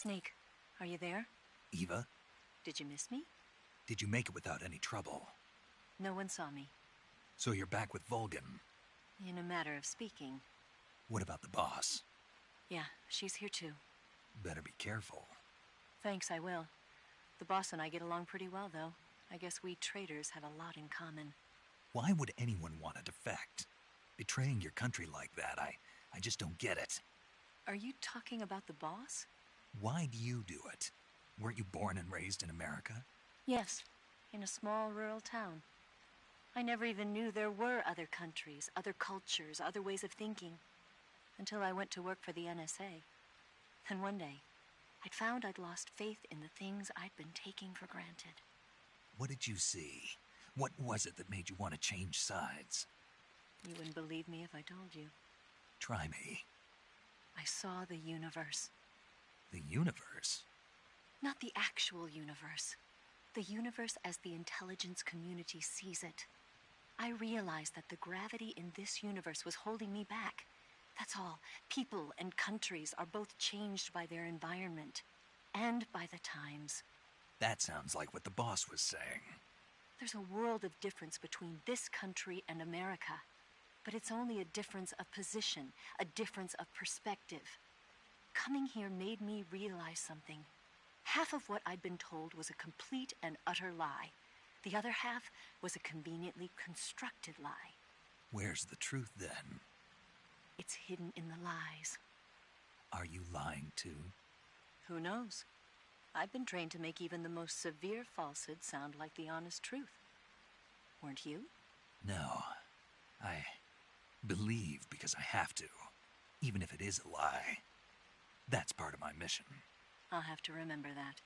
Snake, are you there? Eva, Did you miss me? did you make it without any trouble? No one saw me. So you're back with Vulcan. In a matter of speaking. What about the boss? Yeah, she's here too. Better be careful. Thanks, I will. The boss and I get along pretty well, though. I guess we traitors have a lot in common. Why would anyone want to defect? Betraying your country like that, I just don't get it. Are you talking about the boss? Why do you do it? Weren't you born and raised in America? Yes, in a small rural town. I never even knew there were other countries, other cultures, other ways of thinking, until I went to work for the NSA. And one day, I'd found I'd lost faith in the things I'd been taking for granted. What did you see? What was it that made you want to change sides? You wouldn't believe me if I told you. Try me. I saw the universe. The universe? Not the actual universe. The universe as the intelligence community sees it. I realized that the gravity in this universe was holding me back. That's all. People and countries are both changed by their environment and by the times. That sounds like what the boss was saying. There's a world of difference between this country and America. But it's only a difference of position, a difference of perspective. Coming here made me realize something. Half of what I'd been told was a complete and utter lie. The other half was a conveniently constructed lie. Where's the truth then? It's hidden in the lies. Are you lying too? Who knows? I've been trained to make even the most severe falsehood sound like the honest truth. Weren't you? No. I believe because I have to, even if it is a lie. That's part of my mission. I'll have to remember that.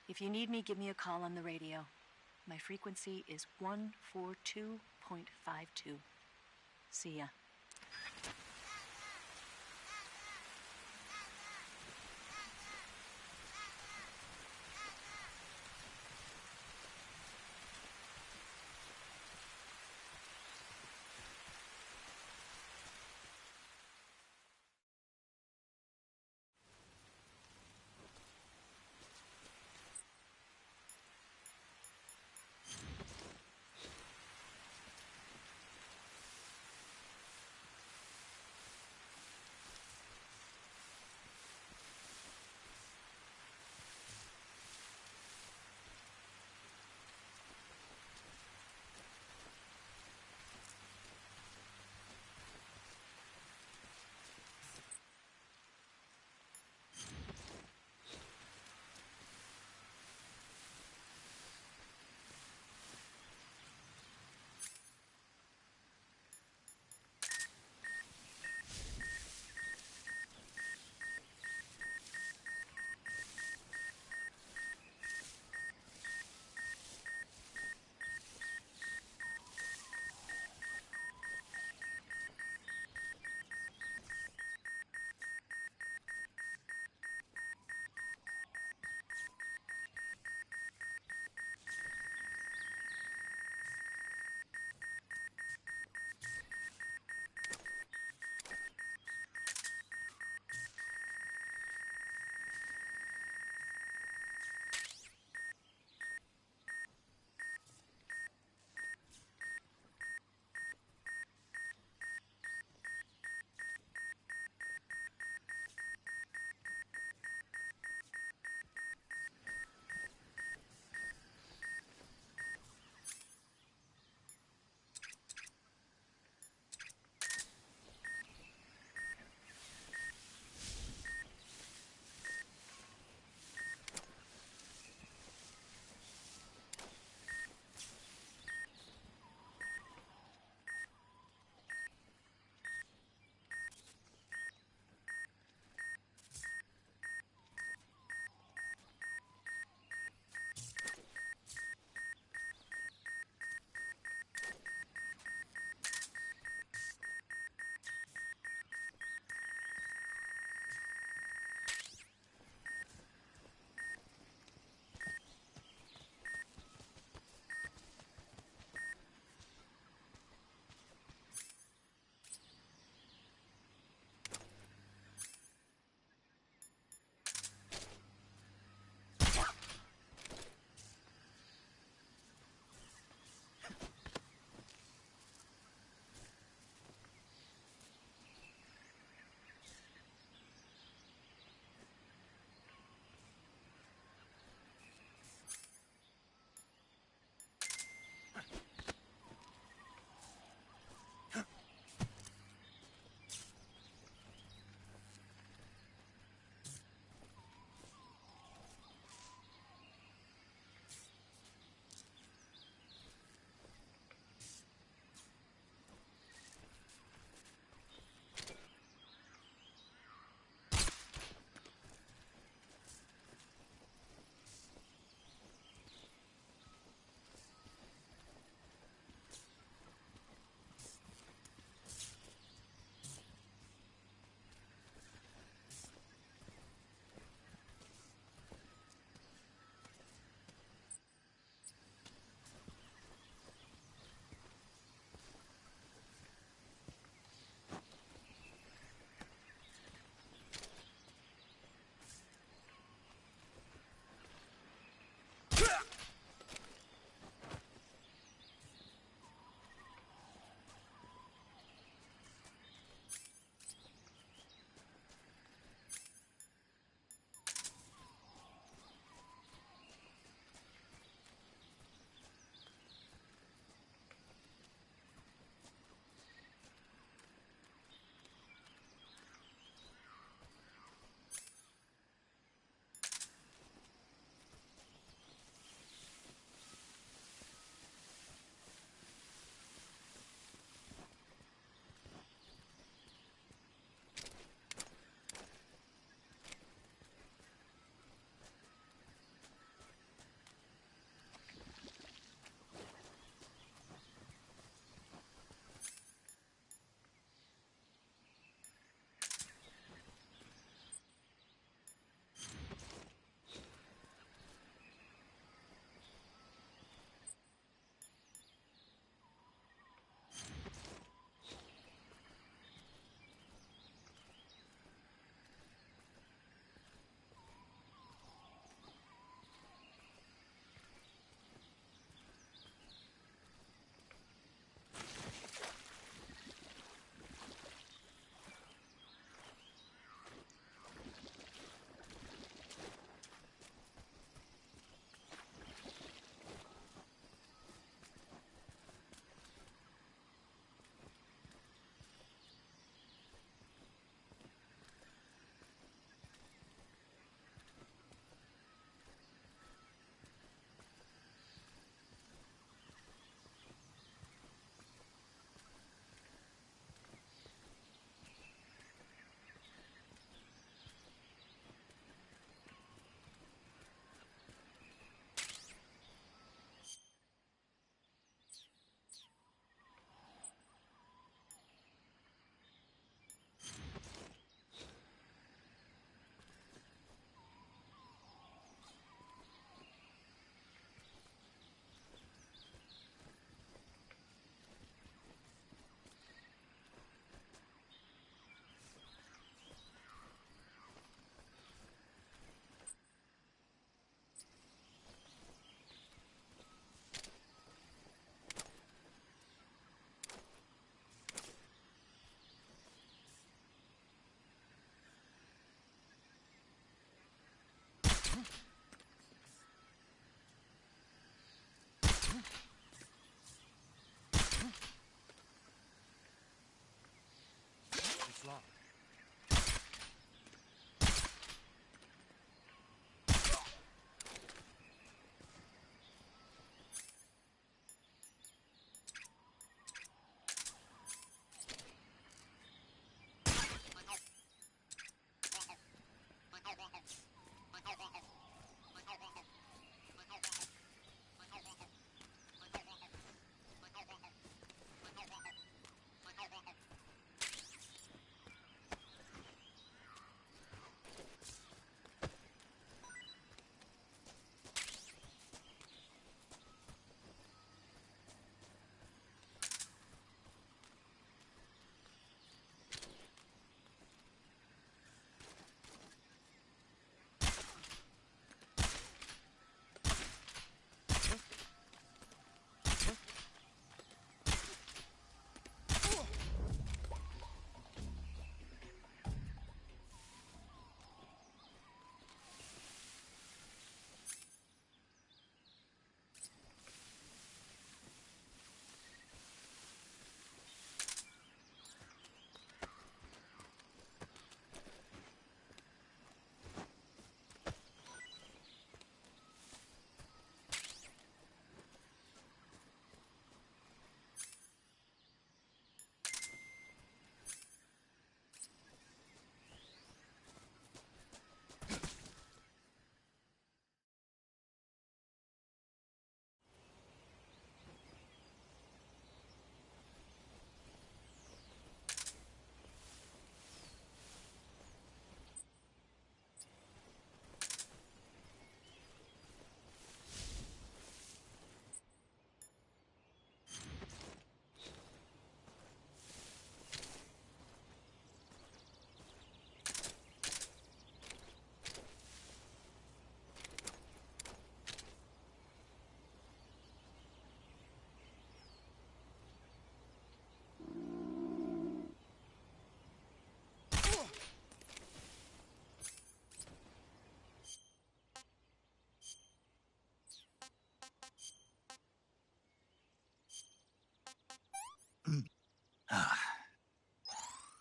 If you need me, give me a call on the radio. My frequency is 142.52. See ya.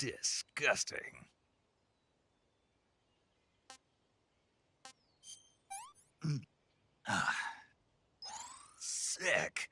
Disgusting. Ah, sick.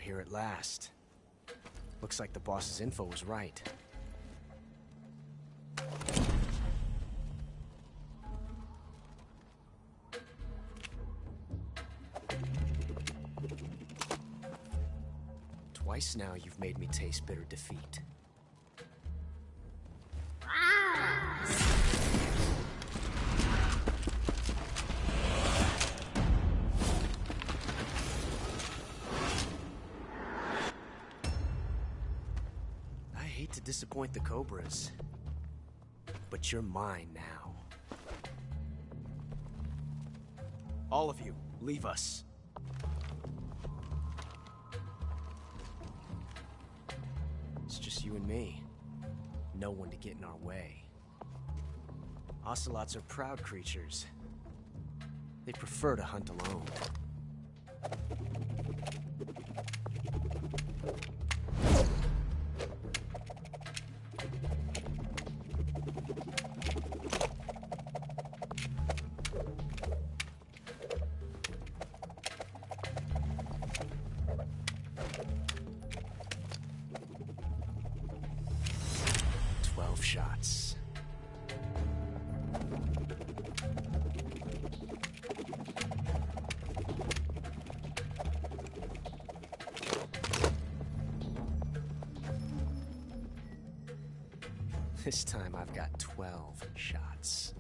here at last. Looks like the boss's info was right. Twice now you've made me taste bitter defeat. I hate to disappoint the Cobras, but you're mine now. All of you, leave us. It's just you and me. No one to get in our way. Ocelots are proud creatures. They prefer to hunt alone. Shots. This time I've got 12 shots.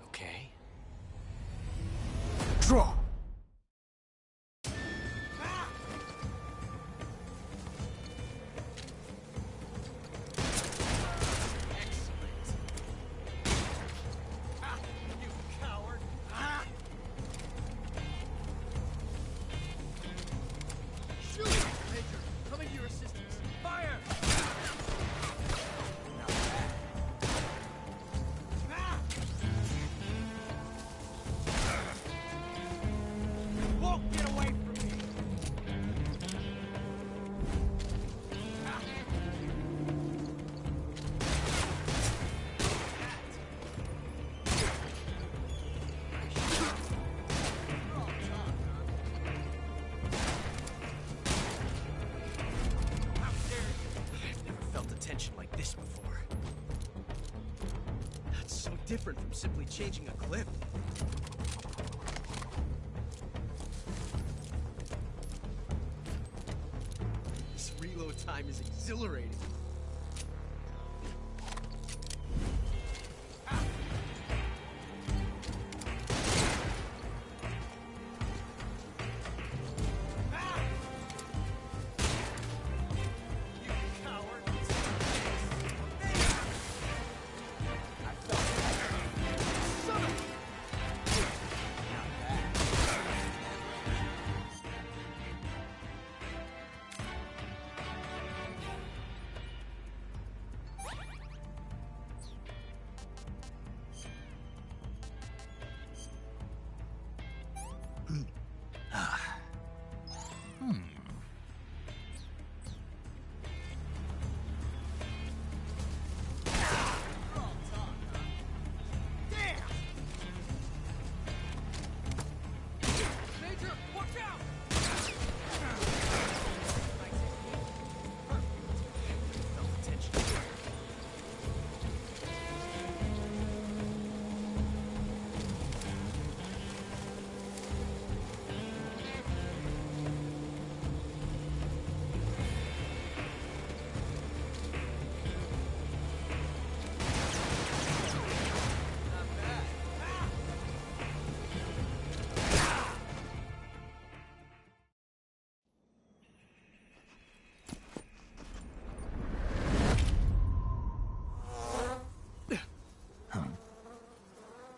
Okay. Draw! Like this before. That's so different from simply changing a clip. This reload time is exhilarating.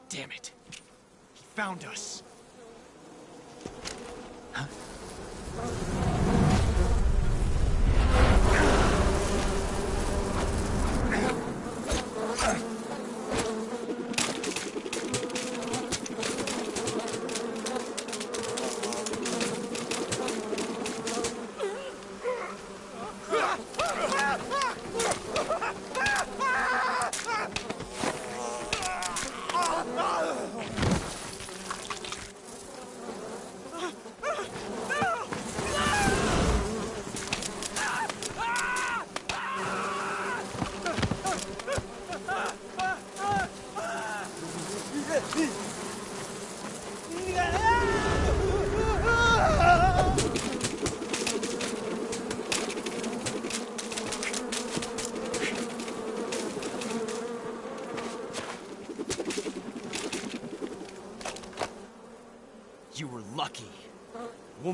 Damn it. He found us. Huh?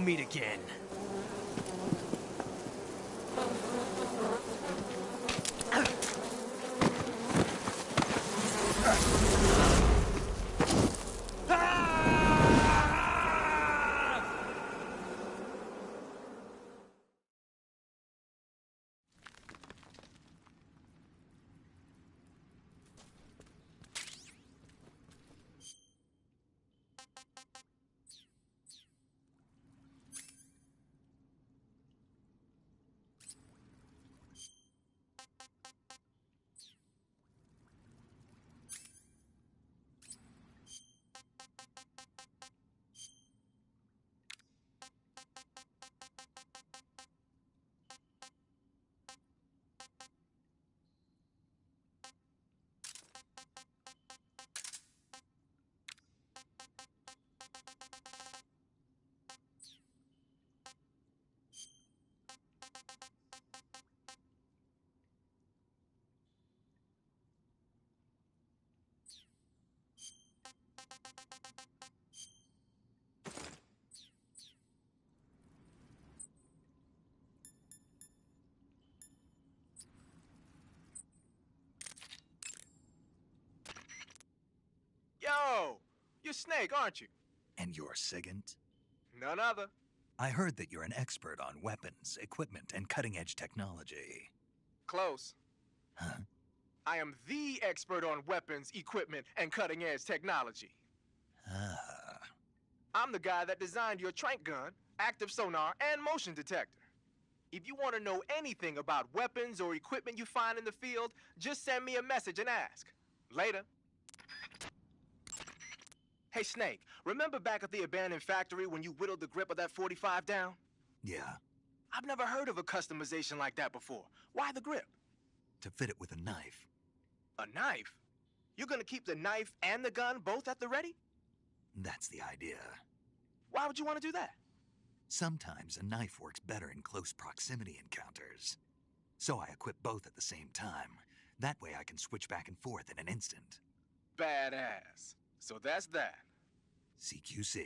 meet again. Yo, you're Snake, aren't you? And you're Sigint? None other. I heard that you're an expert on weapons, equipment, and cutting-edge technology. Close. Huh? I am the expert on weapons, equipment, and cutting-edge technology. Ah. I'm the guy that designed your trank gun, active sonar, and motion detector. If you want to know anything about weapons or equipment you find in the field, just send me a message and ask. Later. Hey, Snake, remember back at the abandoned factory when you whittled the grip of that 45 down? Yeah, I've never heard of a customization like that before. Why the grip? to fit it with a knife. A knife? You're gonna keep the knife and the gun both at the ready? That's the idea. Why would you want to do that? Sometimes a knife works better in close proximity encounters. So I equip both at the same time. That way I can switch back and forth in an instant. Badass. So that's that. CQC.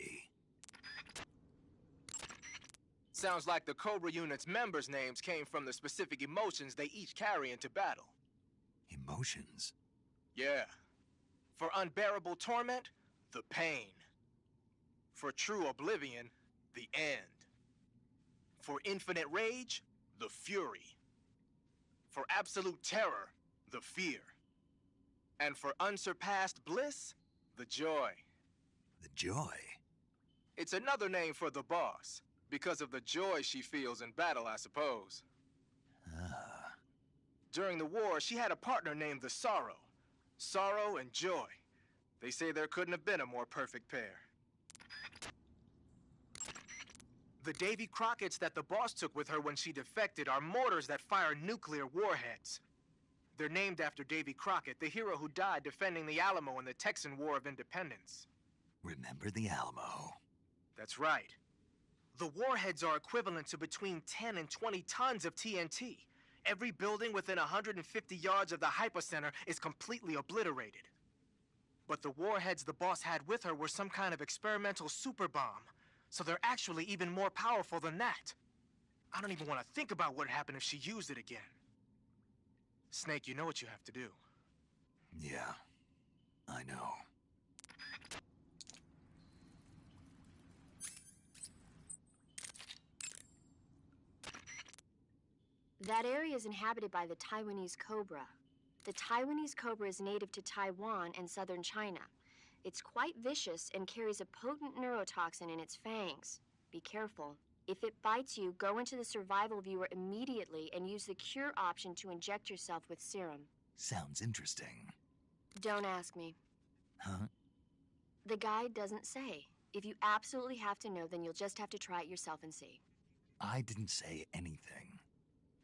Sounds like the Cobra Unit's members' names came from the specific emotions they each carry into battle. Emotions? Yeah. For unbearable torment, the pain. For true oblivion, the end. For infinite rage, the fury. For absolute terror, the fear. And for unsurpassed bliss, the joy. The joy? It's another name for the boss, because of the joy she feels in battle, I suppose. Ah. During the war, she had a partner named the Sorrow. Sorrow and joy. They say there couldn't have been a more perfect pair. The Davy Crockett's that the boss took with her when she defected are mortars that fire nuclear warheads. They're named after Davy Crockett, the hero who died defending the Alamo in the Texan War of Independence. Remember the Alamo. That's right. The warheads are equivalent to between 10 and 20 tons of TNT. Every building within 150 yards of the hypocenter is completely obliterated. But the warheads the boss had with her were some kind of experimental super bomb, so they're actually even more powerful than that. I don't even want to think about what would happen if she used it again. Snake, you know what you have to do. Yeah, I know. That area is inhabited by the Taiwanese cobra. The Taiwanese cobra is native to Taiwan and southern China. It's quite vicious and carries a potent neurotoxin in its fangs. Be careful. If it bites you, go into the survival viewer immediately and use the cure option to inject yourself with serum. Sounds interesting. Don't ask me. Huh? The guide doesn't say. If you absolutely have to know, then you'll just have to try it yourself and see. I didn't say anything.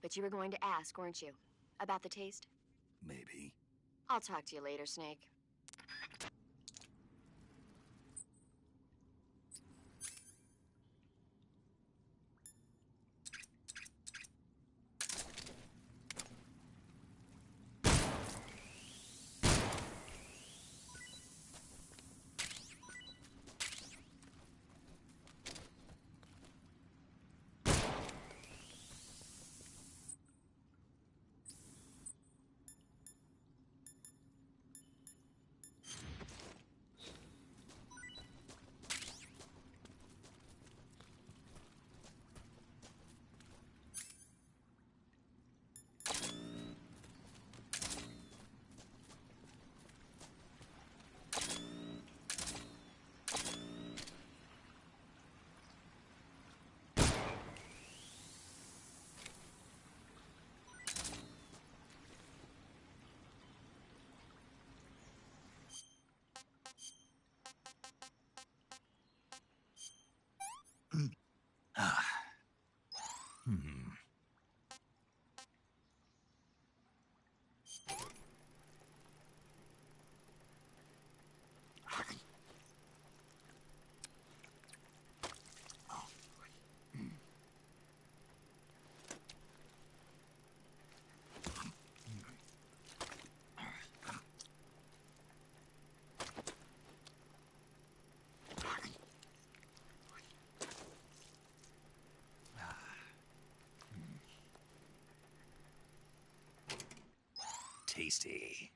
But you were going to ask, weren't you? About the taste? Maybe. I'll talk to you later, Snake. tasty.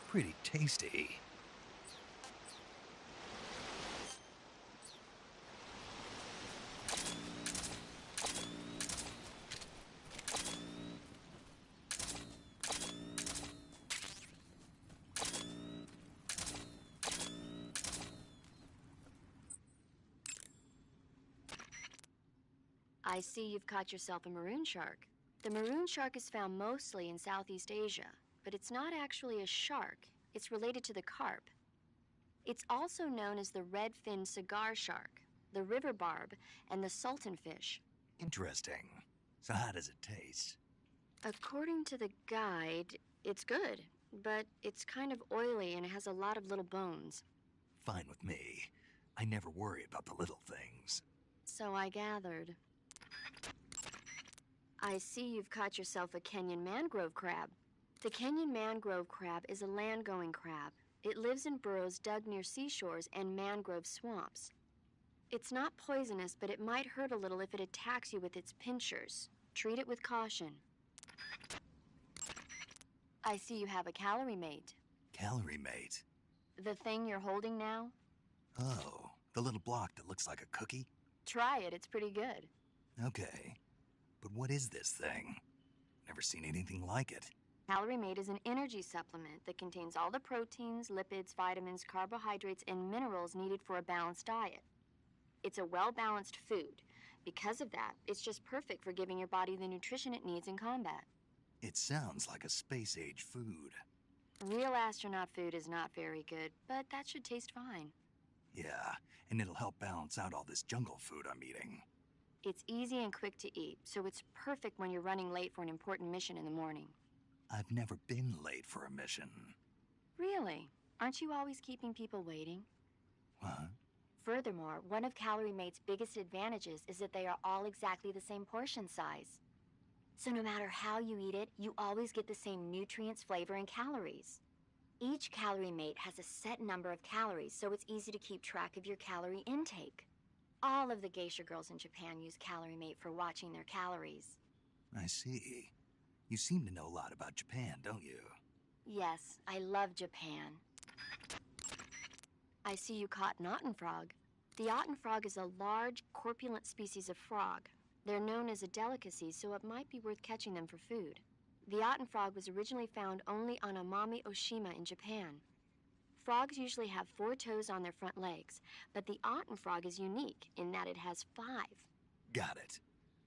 Pretty tasty. I see you've caught yourself a maroon shark. The maroon shark is found mostly in Southeast Asia, but it's not actually a shark. It's related to the carp. It's also known as the red-finned cigar shark, the river barb, and the sultan fish. Interesting. So how does it taste? According to the guide, it's good, but it's kind of oily and it has a lot of little bones. Fine with me. I never worry about the little things. So I gathered. I see you've caught yourself a Kenyan mangrove crab. The Kenyan mangrove crab is a land-going crab. It lives in burrows dug near seashores and mangrove swamps. It's not poisonous, but it might hurt a little if it attacks you with its pinchers. Treat it with caution. I see you have a calorie mate. Calorie mate? The thing you're holding now? Oh, the little block that looks like a cookie? Try it, it's pretty good. Okay. But what is this thing? Never seen anything like it. Calorie Mate is an energy supplement that contains all the proteins, lipids, vitamins, carbohydrates, and minerals needed for a balanced diet. It's a well-balanced food. Because of that, it's just perfect for giving your body the nutrition it needs in combat. It sounds like a space-age food. Real astronaut food is not very good, but that should taste fine. Yeah, and it'll help balance out all this jungle food I'm eating. It's easy and quick to eat, so it's perfect when you're running late for an important mission in the morning. I've never been late for a mission. Really? Aren't you always keeping people waiting? What? Furthermore, one of Calorie Mate's biggest advantages is that they are all exactly the same portion size. So no matter how you eat it, you always get the same nutrients, flavor, and calories. Each Calorie Mate has a set number of calories, so it's easy to keep track of your calorie intake. All of the geisha girls in Japan use Calorie Mate for watching their calories. I see. You seem to know a lot about Japan, don't you? Yes, I love Japan. I see you caught an Otten frog. The Otten frog is a large, corpulent species of frog. They're known as a delicacy, so it might be worth catching them for food. The Otten frog was originally found only on Amami Oshima in Japan. Frogs usually have 4 toes on their front legs, but the Otten frog is unique in that it has 5. Got it.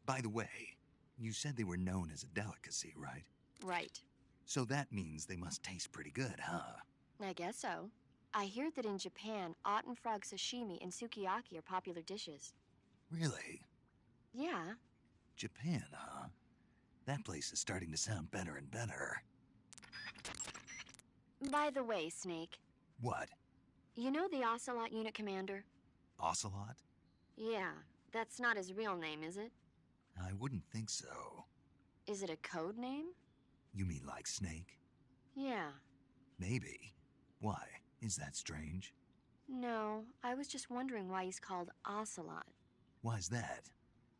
By the way, you said they were known as a delicacy, right? Right. So that means they must taste pretty good, huh? I guess so. I hear that in Japan, Otten frog sashimi and sukiyaki are popular dishes. Really? Yeah. Japan, huh? That place is starting to sound better and better. By the way, Snake, What? you know the Ocelot unit commander? Ocelot? Yeah, that's not his real name, is it? I wouldn't think so. Is it a code name? You mean like Snake? Yeah. Maybe. Why? Is that strange? No, I was just wondering why he's called Ocelot. Why's that?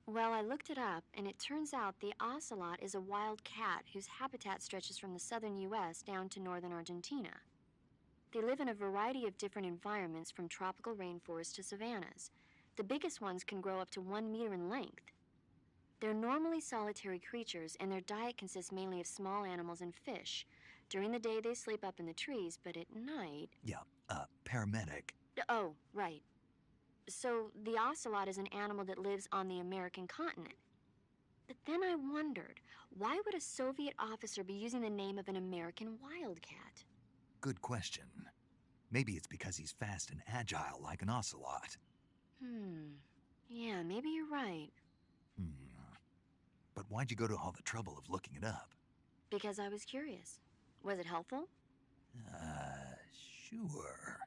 Well, I looked it up, and it turns out the ocelot is a wild cat whose habitat stretches from the southern U.S. down to northern Argentina. They live in a variety of different environments, from tropical rainforests to savannas. The biggest ones can grow up to 1 meter in length. They're normally solitary creatures, and their diet consists mainly of small animals and fish. During the day, they sleep up in the trees, but at night... Yeah, paramedic. Oh, right. So the ocelot is an animal that lives on the American continent. But then I wondered, why would a Soviet officer be using the name of an American wildcat? Good question. Maybe it's because he's fast and agile like an ocelot. Yeah, maybe you're right. But why'd you go to all the trouble of looking it up? Because I was curious. Was it helpful? Sure.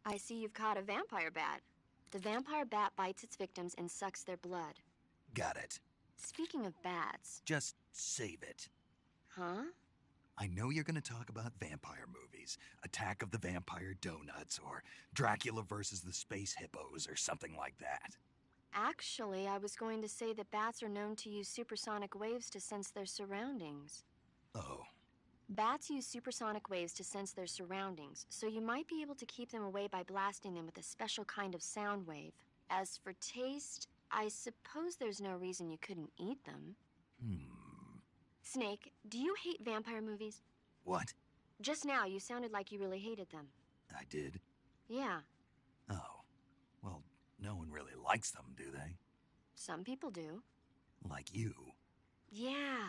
I see you've caught a vampire bat. The vampire bat bites its victims and sucks their blood. Got it. Speaking of bats... Just save it. Huh? I know you're going to talk about vampire movies, Attack of the Vampire Donuts, or Dracula versus the Space Hippos, or something like that. Actually, I was going to say that bats are known to use supersonic waves to sense their surroundings. Oh. Bats use supersonic waves to sense their surroundings, so you might be able to keep them away by blasting them with a special kind of sound wave. As for taste, I suppose there's no reason you couldn't eat them. Snake, do you hate vampire movies? What? Just now, you sounded like you really hated them. I did? Yeah. Oh. Well, no one really likes them, do they? Some people do. Like you. Yeah.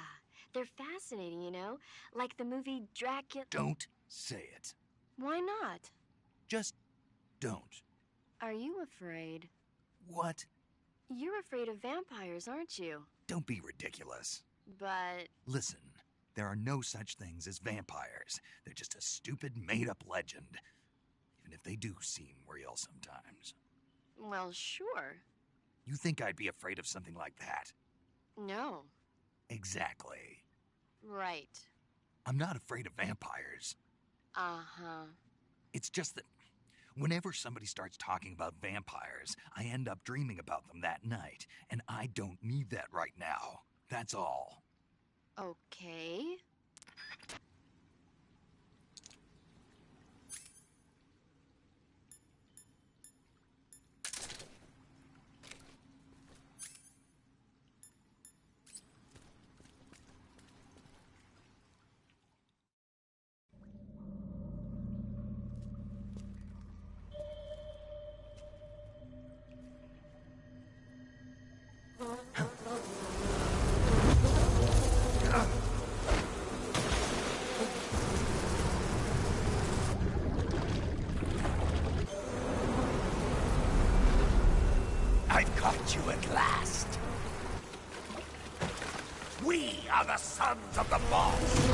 They're fascinating, you know? Like the movie Dracula... Don't say it. Why not? Just don't. Are you afraid? What? You're afraid of vampires, aren't you? Don't be ridiculous. But... Listen, there are no such things as vampires. They're just a stupid, made-up legend. Even if they do seem real sometimes. Well, sure. You think I'd be afraid of something like that? No. Exactly. Right. I'm not afraid of vampires. Uh-huh. It's just that whenever somebody starts talking about vampires, I end up dreaming about them that night, and I don't need that right now. That's all. Okay. I've caught you at last. We are the sons of the boss.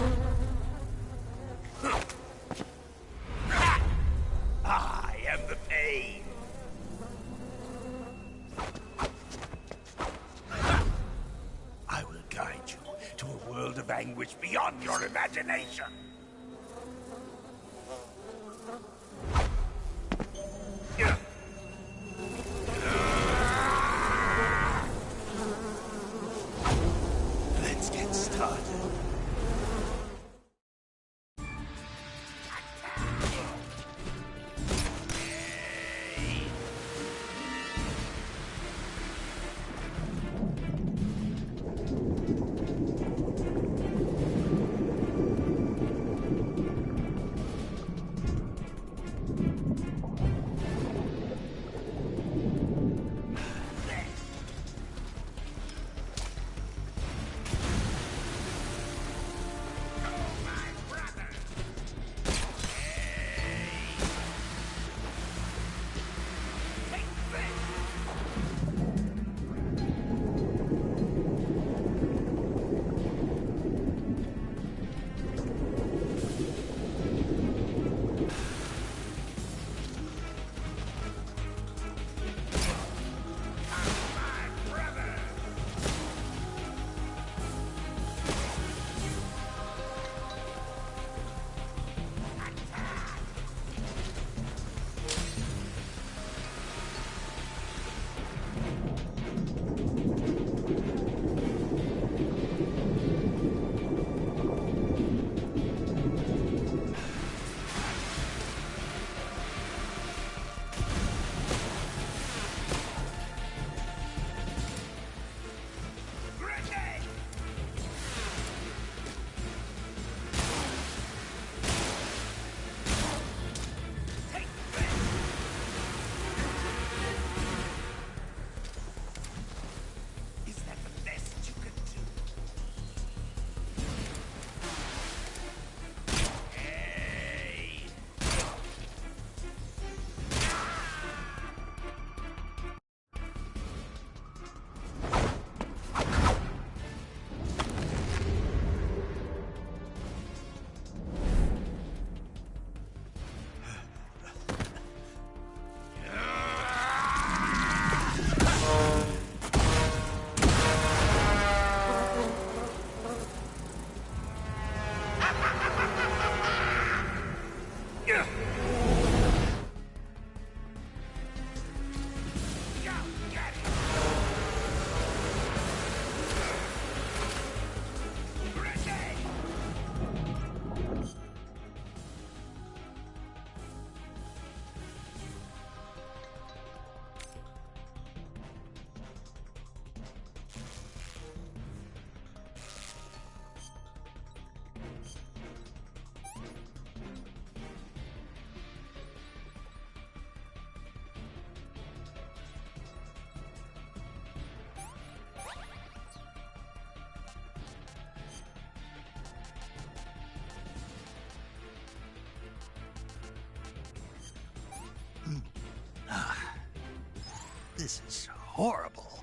I am the pain. I will guide you to a world of anguish beyond your imagination. Let's get started. This is horrible.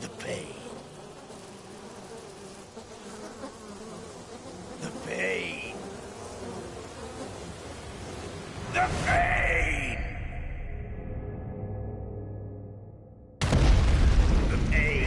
The pain. The pain. The pain. The pain.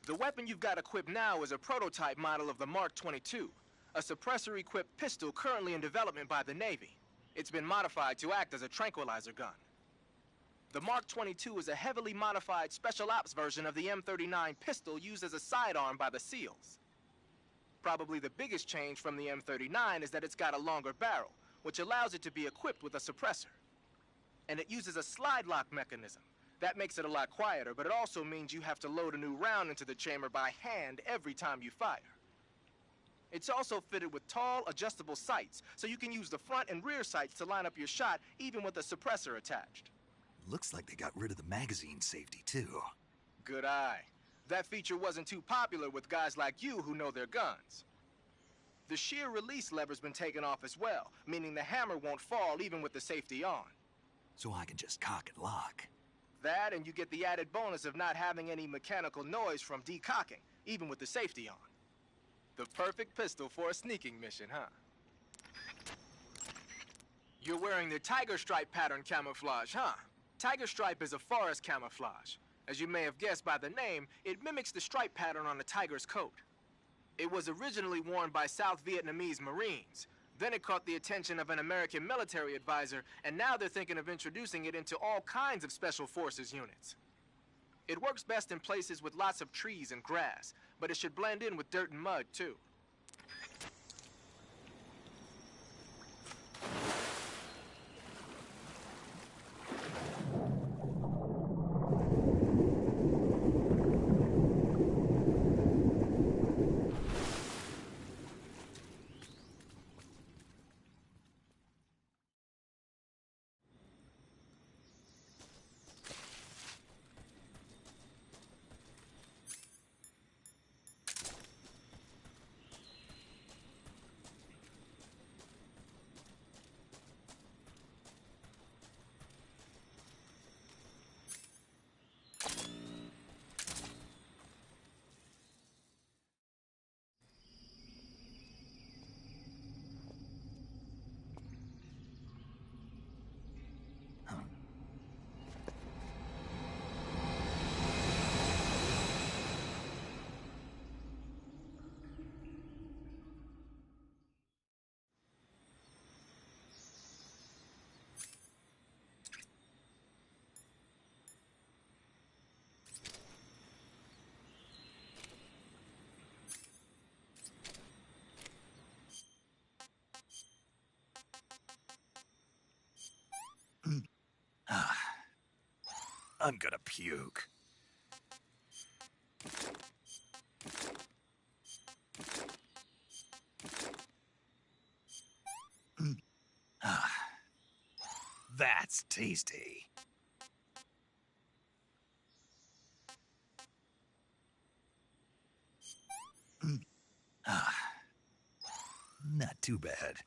The weapon you've got equipped now is a prototype model of the Mark 22, a suppressor-equipped pistol currently in development by the Navy. It's been modified to act as a tranquilizer gun. The Mark 22 is a heavily modified special ops version of the M39 pistol used as a sidearm by the SEALs. Probably the biggest change from the M39 is that it's got a longer barrel, which allows it to be equipped with a suppressor. And it uses a slide lock mechanism. That makes it a lot quieter, but it also means you have to load a new round into the chamber by hand every time you fire. It's also fitted with tall, adjustable sights, so you can use the front and rear sights to line up your shot, even with a suppressor attached. Looks like they got rid of the magazine safety, too. Good eye. That feature wasn't too popular with guys like you who know their guns. The shear release lever's been taken off as well, meaning the hammer won't fall even with the safety on. So I can just cock and lock. That, and you get the added bonus of not having any mechanical noise from decocking, even with the safety on. The perfect pistol for a sneaking mission, huh? You're wearing the tiger stripe pattern camouflage, huh? Tiger stripe is a forest camouflage. As you may have guessed by the name, it mimics the stripe pattern on a tiger's coat. It was originally worn by South Vietnamese Marines. Then it caught the attention of an American military advisor, and now they're thinking of introducing it into all kinds of special forces units. It works best in places with lots of trees and grass, but it should blend in with dirt and mud, too. I'm gonna puke. That's tasty. Not too bad.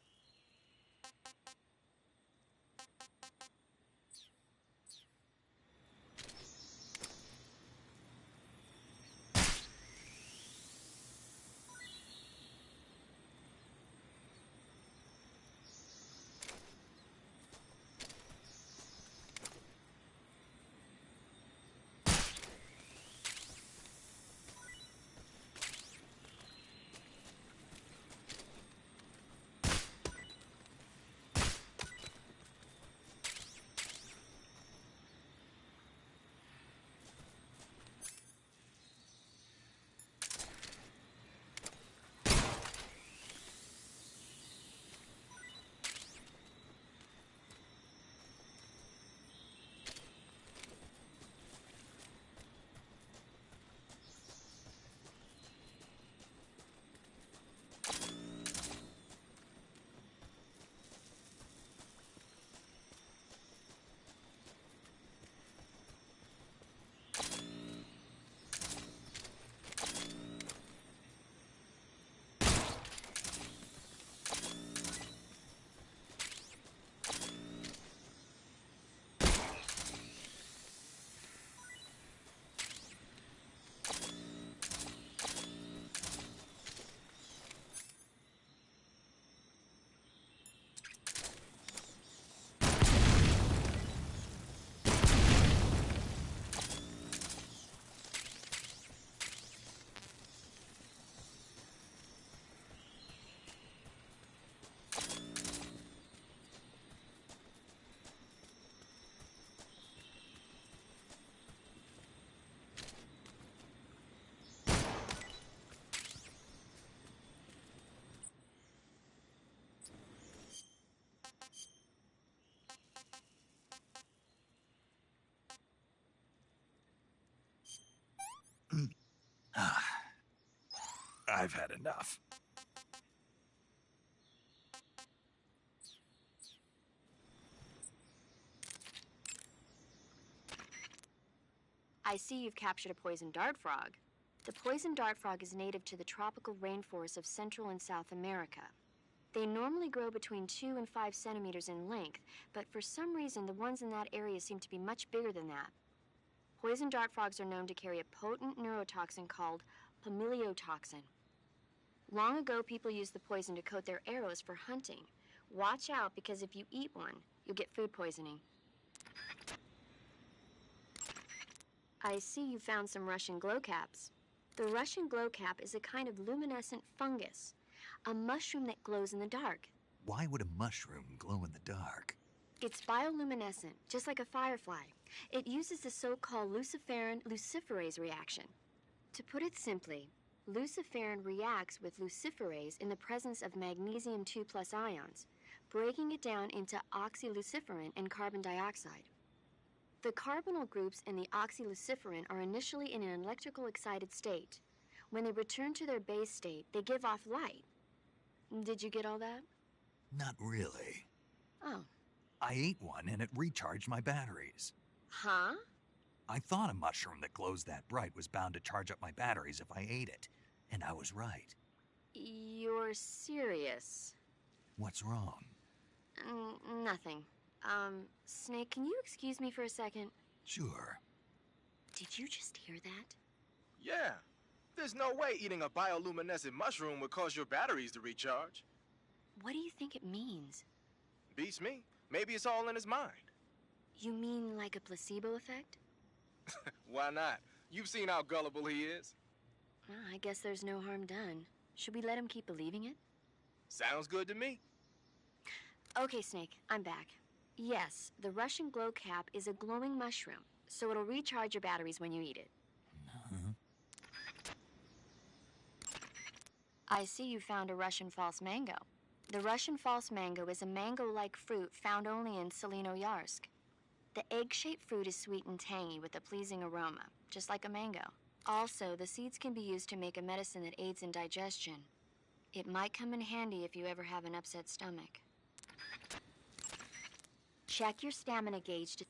I've had enough. I see you've captured a poison dart frog. The poison dart frog is native to the tropical rainforests of Central and South America. They normally grow between 2 and 5 centimeters in length, but for some reason the ones in that area seem to be much bigger than that. Poison dart frogs are known to carry a potent neurotoxin called pamiliotoxin. Long ago, people used the poison to coat their arrows for hunting. Watch out, because if you eat one, you'll get food poisoning. I see you found some Russian glowcaps. The Russian glowcap is a kind of luminescent fungus, a mushroom that glows in the dark. Why would a mushroom glow in the dark? It's bioluminescent, just like a firefly. It uses the so-called luciferin-luciferase reaction. To put it simply, luciferin reacts with luciferase in the presence of magnesium 2+ ions, breaking it down into oxyluciferin and carbon dioxide. The carbonyl groups in the oxyluciferin are initially in an electrical excited state. When they return to their base state, they give off light. Did you get all that? Not really. Oh. I ate one and it recharged my batteries. Huh? I thought a mushroom that glows that bright was bound to charge up my batteries if I ate it, and I was right. You're serious? What's wrong? Nothing. Snake, can you excuse me for a second? Sure. Did you just hear that? Yeah. There's no way eating a bioluminescent mushroom would cause your batteries to recharge. What do you think it means? Beats me. Maybe it's all in his mind. You mean like a placebo effect? Why not? You've seen how gullible he is. Well, I guess there's no harm done. Should we let him keep believing it? Sounds good to me. Okay, Snake, I'm back. Yes, the Russian glowcap is a glowing mushroom, so it'll recharge your batteries when you eat it. I see you found a Russian false mango. The Russian false mango is a mango-like fruit found only in Selino-Yarsk. The egg-shaped fruit is sweet and tangy with a pleasing aroma, just like a mango. Also, the seeds can be used to make a medicine that aids in digestion. It might come in handy if you ever have an upset stomach. Check your stamina gauge to...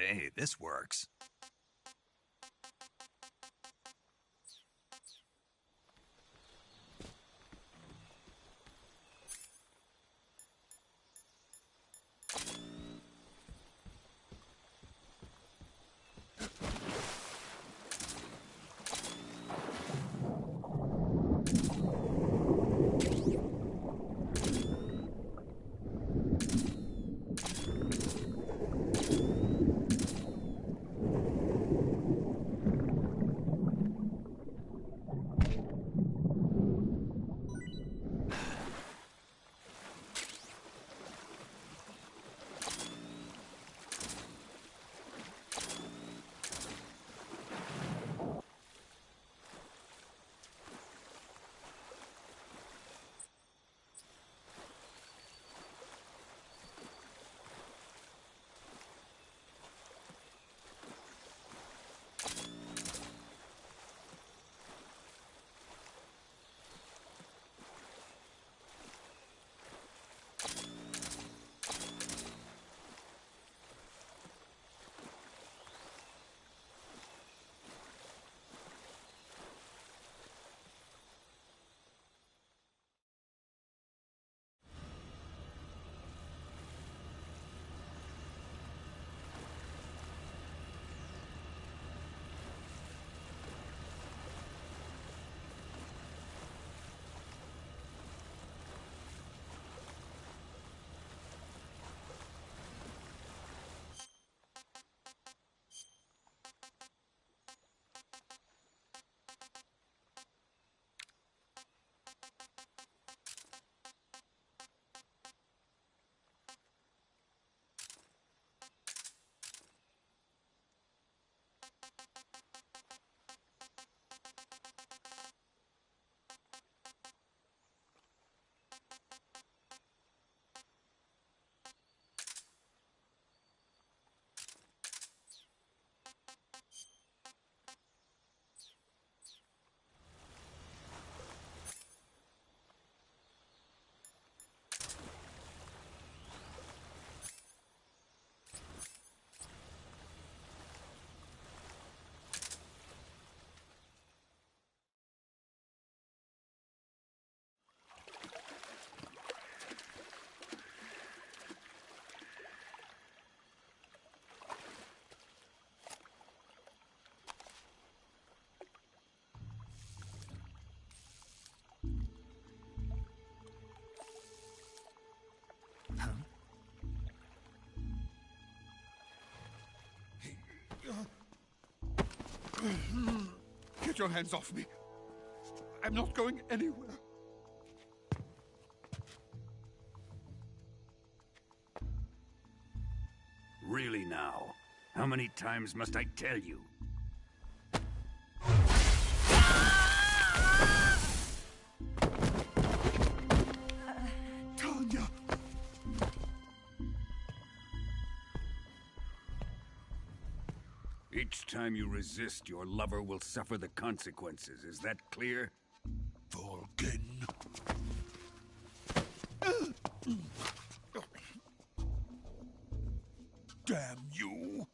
Hey, this works. Get your hands off me. I'm not going anywhere. Really now? How many times must I tell you? Tanya! Each time you resist, your lover will suffer the consequences. Is that clear? Vulcan. Damn you!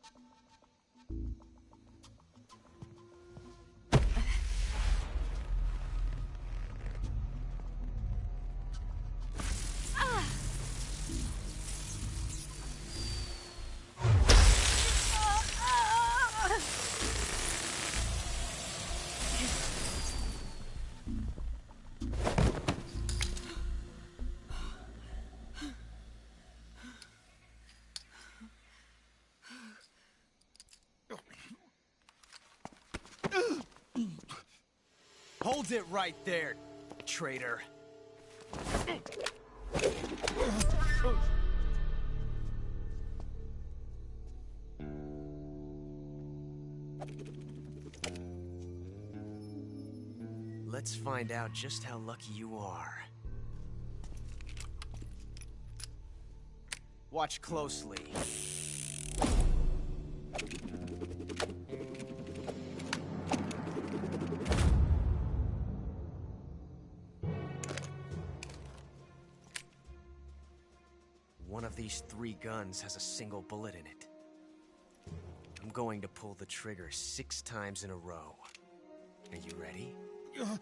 Hold it right there, traitor. Let's find out just how lucky you are. Watch closely. One of these 3 guns has a single bullet in it. going to pull the trigger 6 times in a row. Are you ready? Huh.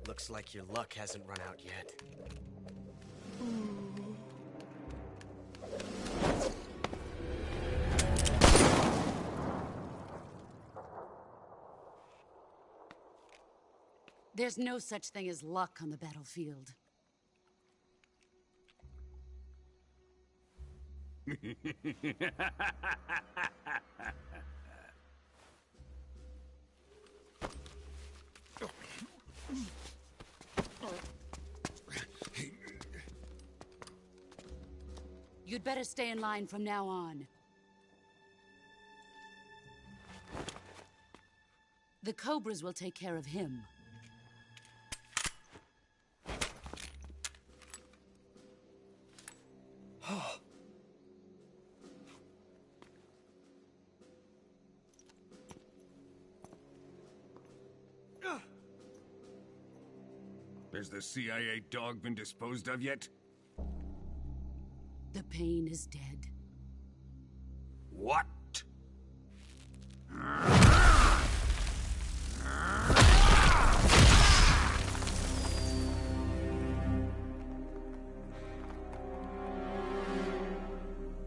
Looks like your luck hasn't run out yet. There's no such thing as luck on the battlefield. You'd better stay in line from now on. The Cobras will take care of him. Has the CIA dog been disposed of yet? The pain is dead. What?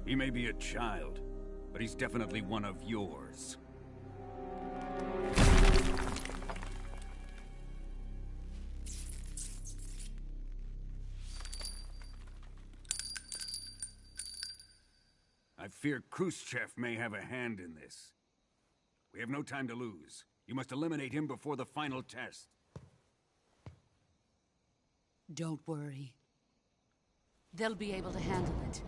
He may be a child, but he's definitely one of yours. I fear Khrushchev may have a hand in this. We have no time to lose. You must eliminate him before the final test. Don't worry. They'll be able to handle it.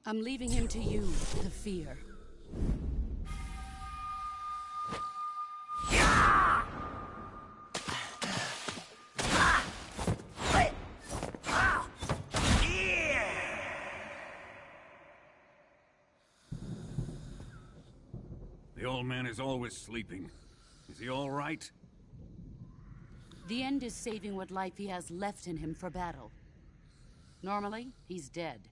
I'm leaving him to you, the fear. The old man is always sleeping. Is he all right? The end is saving what life he has left in him for battle. Normally, he's dead.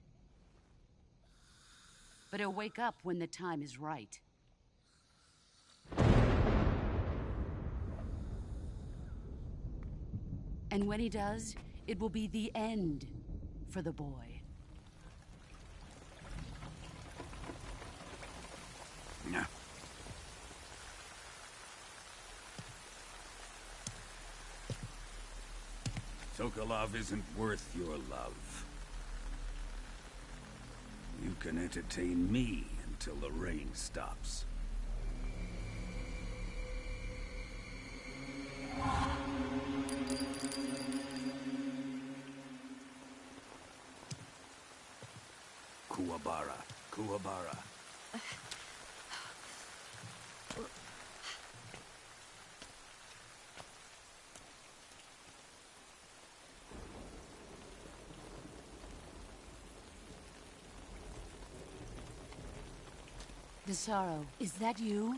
But he'll wake up when the time is right. And when he does, it will be the end for the boy. No. Sokolov isn't worth your love. You can entertain me until the rain stops. Kuwabara, Kuwabara. The sorrow, is that you?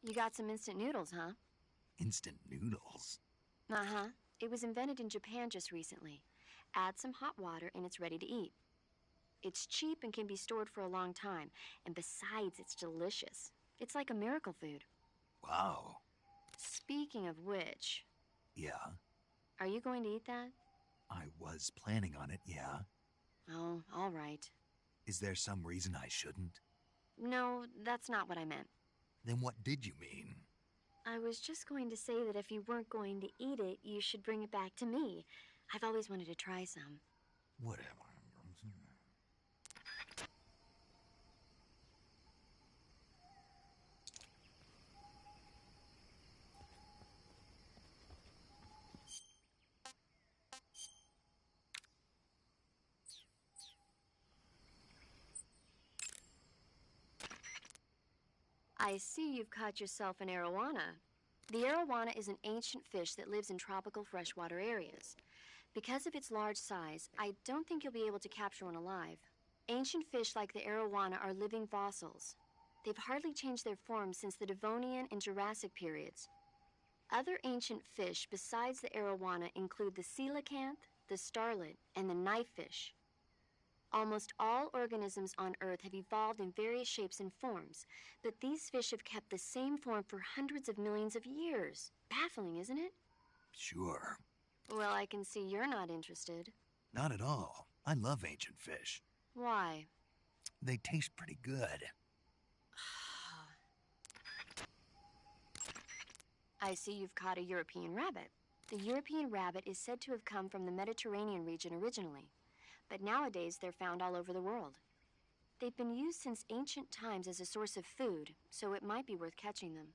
You got some instant noodles, huh? Instant noodles? Uh-huh. It was invented in Japan just recently. Add some hot water and it's ready to eat. It's cheap and can be stored for a long time. And besides, it's delicious. It's like a miracle food. Wow. Speaking of which... Yeah? Are you going to eat that? I was planning on it, yeah. Oh, all right. Is there some reason I shouldn't? No, that's not what I meant. Then what did you mean? I was just going to say that if you weren't going to eat it, you should bring it back to me. I've always wanted to try some. Whatever. I see you've caught yourself an arowana. The arowana is an ancient fish that lives in tropical freshwater areas. Because of its large size, I don't think you'll be able to capture one alive. Ancient fish like the arowana are living fossils. They've hardly changed their form since the Devonian and Jurassic periods. Other ancient fish besides the arowana include the coelacanth, the starlet, and the knifefish. Almost all organisms on Earth have evolved in various shapes and forms, but these fish have kept the same form for hundreds of millions of years. Baffling, isn't it? Sure. Well, I can see you're not interested. Not at all. I love ancient fish. Why? They taste pretty good. I see you've caught a European rabbit. The European rabbit is said to have come from the Mediterranean region originally, but nowadays they're found all over the world. They've been used since ancient times as a source of food, so it might be worth catching them.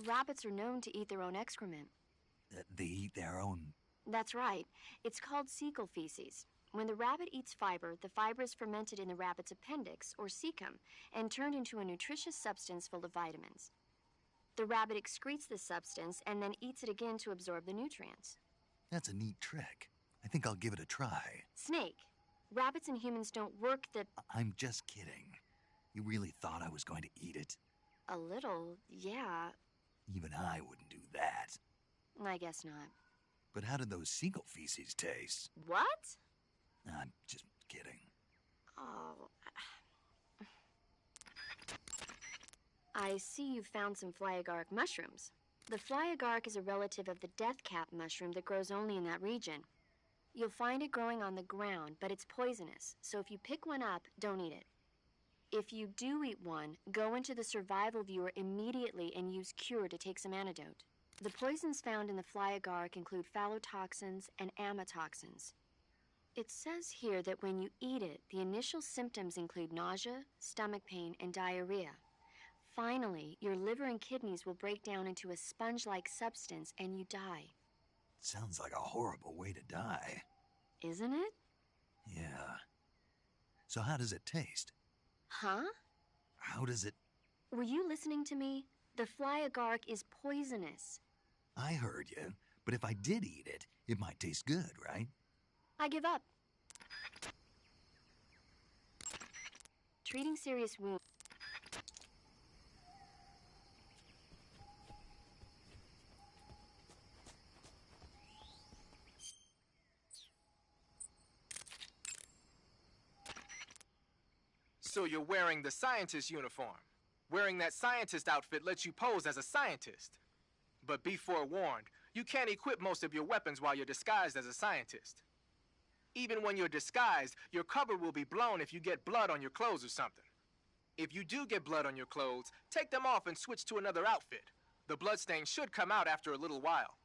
Rabbits are known to eat their own excrement. They eat their own... That's right. It's called cecal feces. When the rabbit eats fiber, the fiber is fermented in the rabbit's appendix, or cecum, and turned into a nutritious substance full of vitamins. The rabbit excretes this substance and then eats it again to absorb the nutrients. That's a neat trick. I think I'll give it a try. Snake, rabbits and humans don't work the... I'm just kidding. You really thought I was going to eat it? A little, yeah. Even I wouldn't do that. I guess not. But how did those seagull feces taste? What? I'm just kidding. Oh... I see you've found some flyagaric mushrooms. The flyagaric is a relative of the deathcap mushroom that grows only in that region. You'll find it growing on the ground, but it's poisonous, so if you pick one up, don't eat it. If you do eat one, go into the survival viewer immediately and use Cure to take some antidote. The poisons found in the flyagaric include phallotoxins and amatoxins. It says here that when you eat it, the initial symptoms include nausea, stomach pain, and diarrhea. Finally, your liver and kidneys will break down into a sponge-like substance and you die. Sounds like a horrible way to die. Isn't it? Yeah. So how does it taste? Huh? How does it... Were you listening to me? The flyagaric is poisonous. I heard you, but if I did eat it, it might taste good, right? I give up. Treating serious wounds. So you're wearing the scientist uniform. Wearing that scientist outfit lets you pose as a scientist. But be forewarned, you can't equip most of your weapons while you're disguised as a scientist. Even when you're disguised, your cover will be blown if you get blood on your clothes or something. If you do get blood on your clothes, take them off and switch to another outfit. The bloodstain should come out after a little while.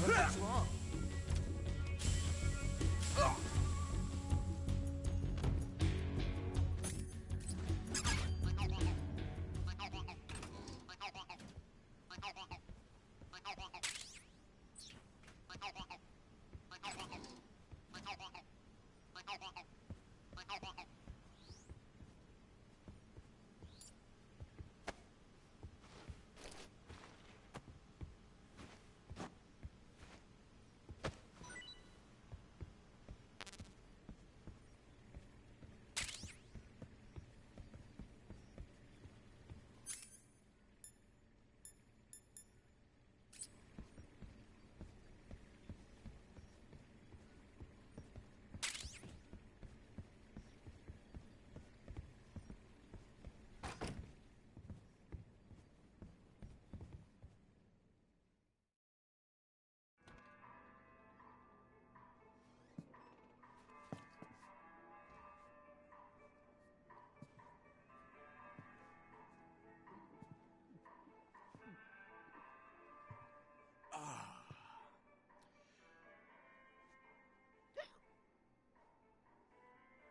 What's wrong?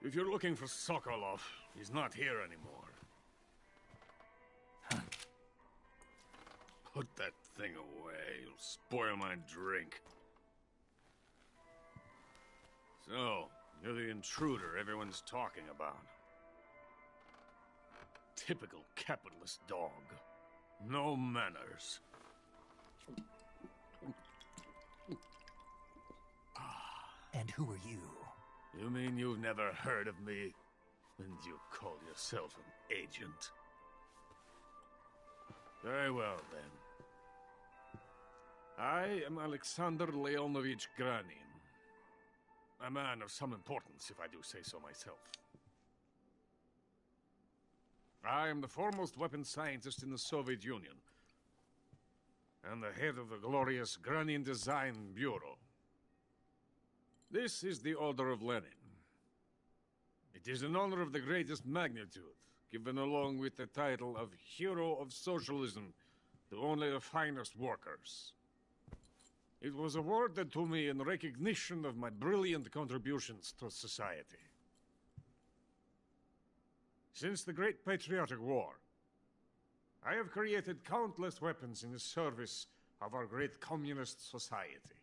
If you're looking for Sokolov, he's not here anymore. Put that thing away. It'll spoil my drink. So, you're the intruder everyone's talking about. Typical capitalist dog. No manners. And who are you? You mean you've never heard of me? And you call yourself an agent? Very well, then. I am Alexander Leonovich Granin. A man of some importance, if I do say so myself. I am the foremost weapons scientist in the Soviet Union, and the head of the glorious Granin Design Bureau. This is the Order of Lenin. It is an honor of the greatest magnitude, given along with the title of Hero of Socialism to only the finest workers. It was awarded to me in recognition of my brilliant contributions to society. Since the Great Patriotic War, I have created countless weapons in the service of our great communist society.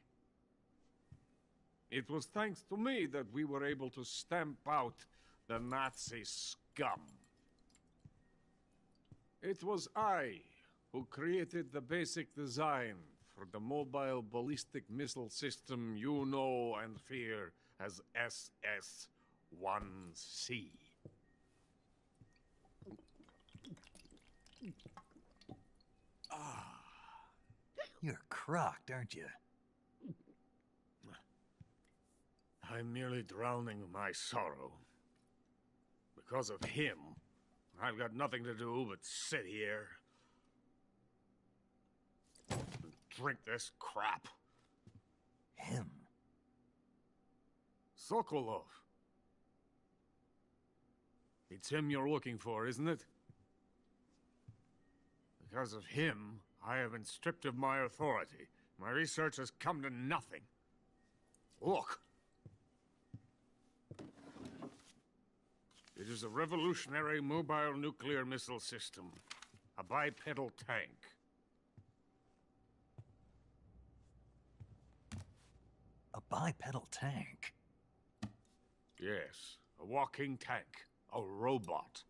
It was thanks to me that we were able to stamp out the Nazi scum. It was I who created the basic design for the mobile ballistic missile system you know and fear as SS-1C. You're crocked, aren't you? I'm merely drowning my sorrow. Because of him, I've got nothing to do but sit here and drink this crap. Him? Sokolov. It's him you're looking for, isn't it? Because of him, I have been stripped of my authority. My research has come to nothing. Look. It is a revolutionary mobile nuclear missile system. A bipedal tank. A bipedal tank? Yes, a walking tank. A robot.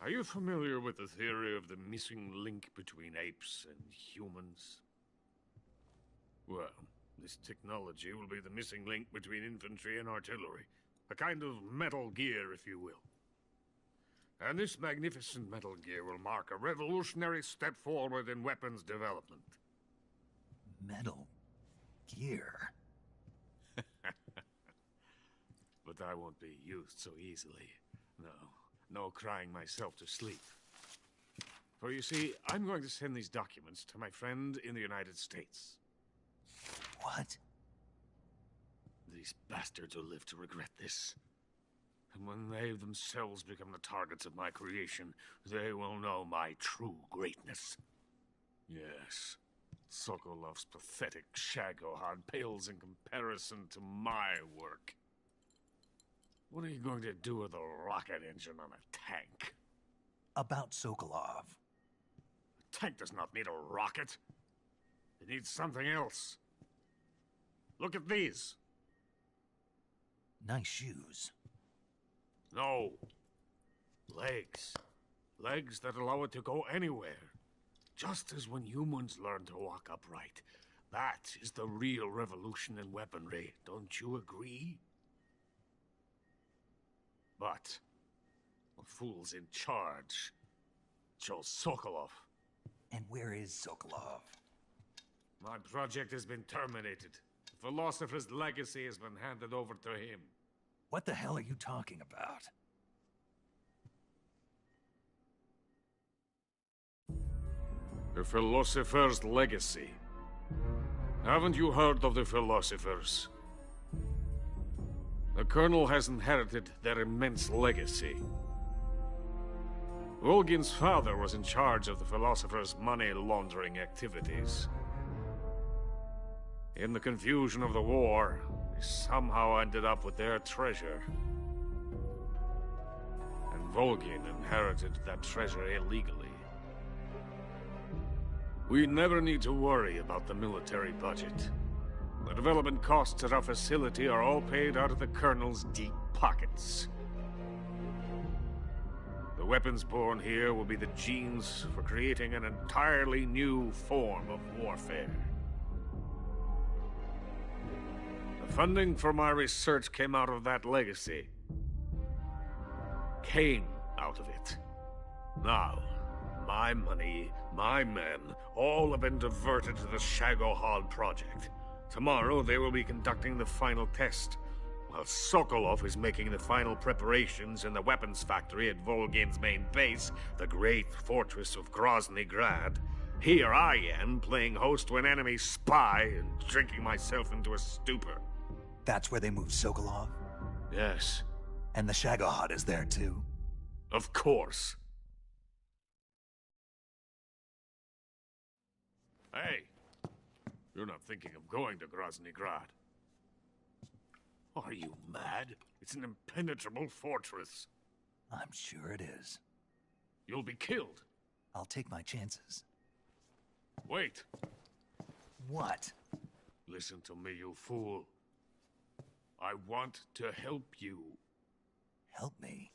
Are you familiar with the theory of the missing link between apes and humans? Well, this technology will be the missing link between infantry and artillery. A kind of Metal Gear, if you will. And this magnificent Metal Gear will mark a revolutionary step forward in weapons development. Metal Gear? But I won't be used so easily. No crying myself to sleep. For you see, I'm going to send these documents to my friend in the United States. What? These bastards will live to regret this. And when they themselves become the targets of my creation, they will know my true greatness. Yes, Sokolov's pathetic Shagohod pales in comparison to my work. What are you going to do with a rocket engine on a tank? About Sokolov. A tank does not need a rocket. It needs something else. Look at these. Nice shoes. No. Legs. Legs that allow it to go anywhere. Just as when humans learn to walk upright. That is the real revolution in weaponry. Don't you agree? But the fool's in charge. Chose Sokolov. And where is Sokolov? My project has been terminated. The philosopher's legacy has been handed over to him. What the hell are you talking about? The philosopher's legacy. Haven't you heard of the philosophers? The Colonel has inherited their immense legacy. Volgin's father was in charge of the philosophers' money laundering activities. In the confusion of the war, they somehow ended up with their treasure. And Volgin inherited that treasure illegally. We never need to worry about the military budget. The development costs at our facility are all paid out of the Colonel's deep pockets. The weapons born here will be the genes for creating an entirely new form of warfare. The funding for my research came out of that legacy. Came out of it. Now, my money, my men, all have been diverted to the Shagohod project. Tomorrow they will be conducting the final test, while Sokolov is making the final preparations in the weapons factory at Volgin's main base, the great fortress of Grozny Grad. Here I am, playing host to an enemy spy and drinking myself into a stupor. That's where they moved Sokolov? Yes. And the Shagohod is there too? Of course. Hey, you're not thinking of going to Grozny Grad. Are you mad? It's an impenetrable fortress. I'm sure it is. You'll be killed. I'll take my chances. Wait. What? Listen to me, you fool. I want to help you. Help me?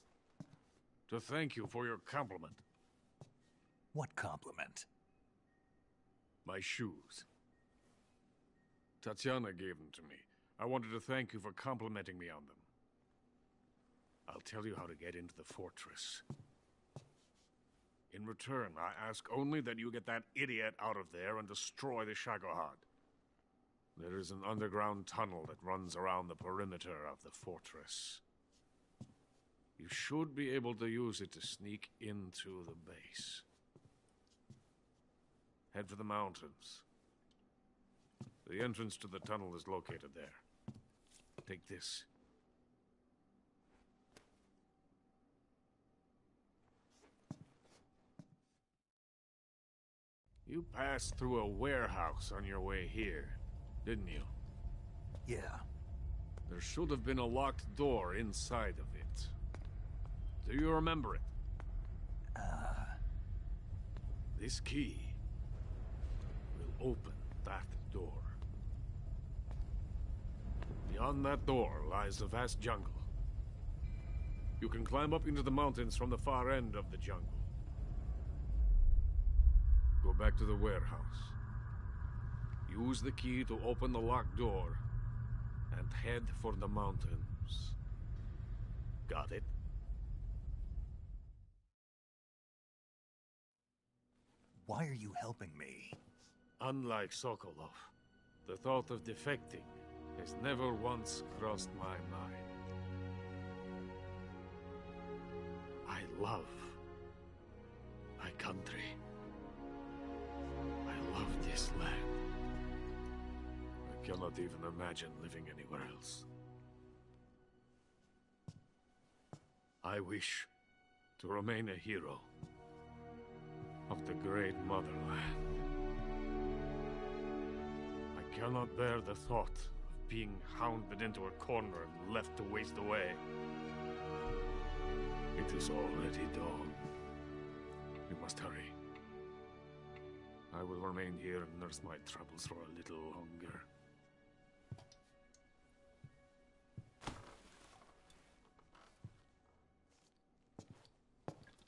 To thank you for your compliment. What compliment? My shoes. Tatiana gave them to me. I wanted to thank you for complimenting me on them. I'll tell you how to get into the fortress. In return, I ask only that you get that idiot out of there and destroy the Shagohod. There is an underground tunnel that runs around the perimeter of the fortress. You should be able to use it to sneak into the base. Head for the mountains. The entrance to the tunnel is located there. Take this. You passed through a warehouse on your way here, didn't you? Yeah. There should have been a locked door inside of it. Do you remember it? This key will open that door. Beyond that door lies the vast jungle. You can climb up into the mountains from the far end of the jungle. Go back to the warehouse. Use the key to open the locked door and head for the mountains. Got it? Why are you helping me? Unlike Sokolov, the thought of defecting has never once crossed my mind. I love my country. I love this land. I cannot even imagine living anywhere else. I wish to remain a hero of the great motherland. cannot bear the thought of being hounded into a corner and left to waste away. It is already dawn. We must hurry. I will remain here and nurse my troubles for a little longer.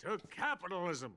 To capitalism!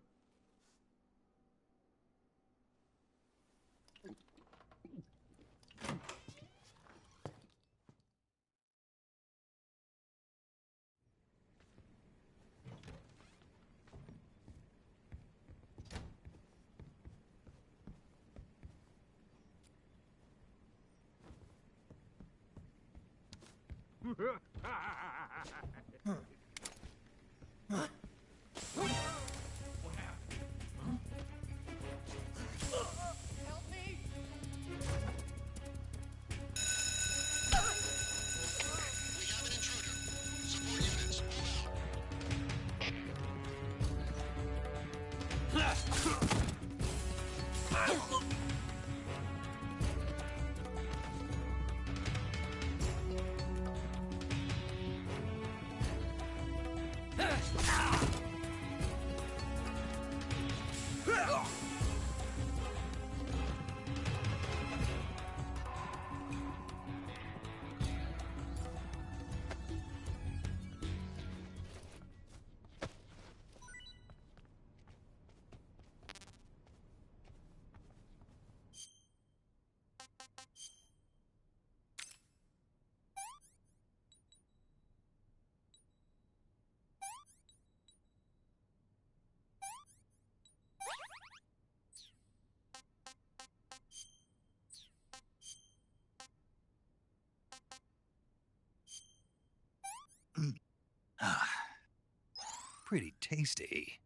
Ah, pretty tasty.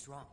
What's wrong?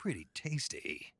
pretty tasty.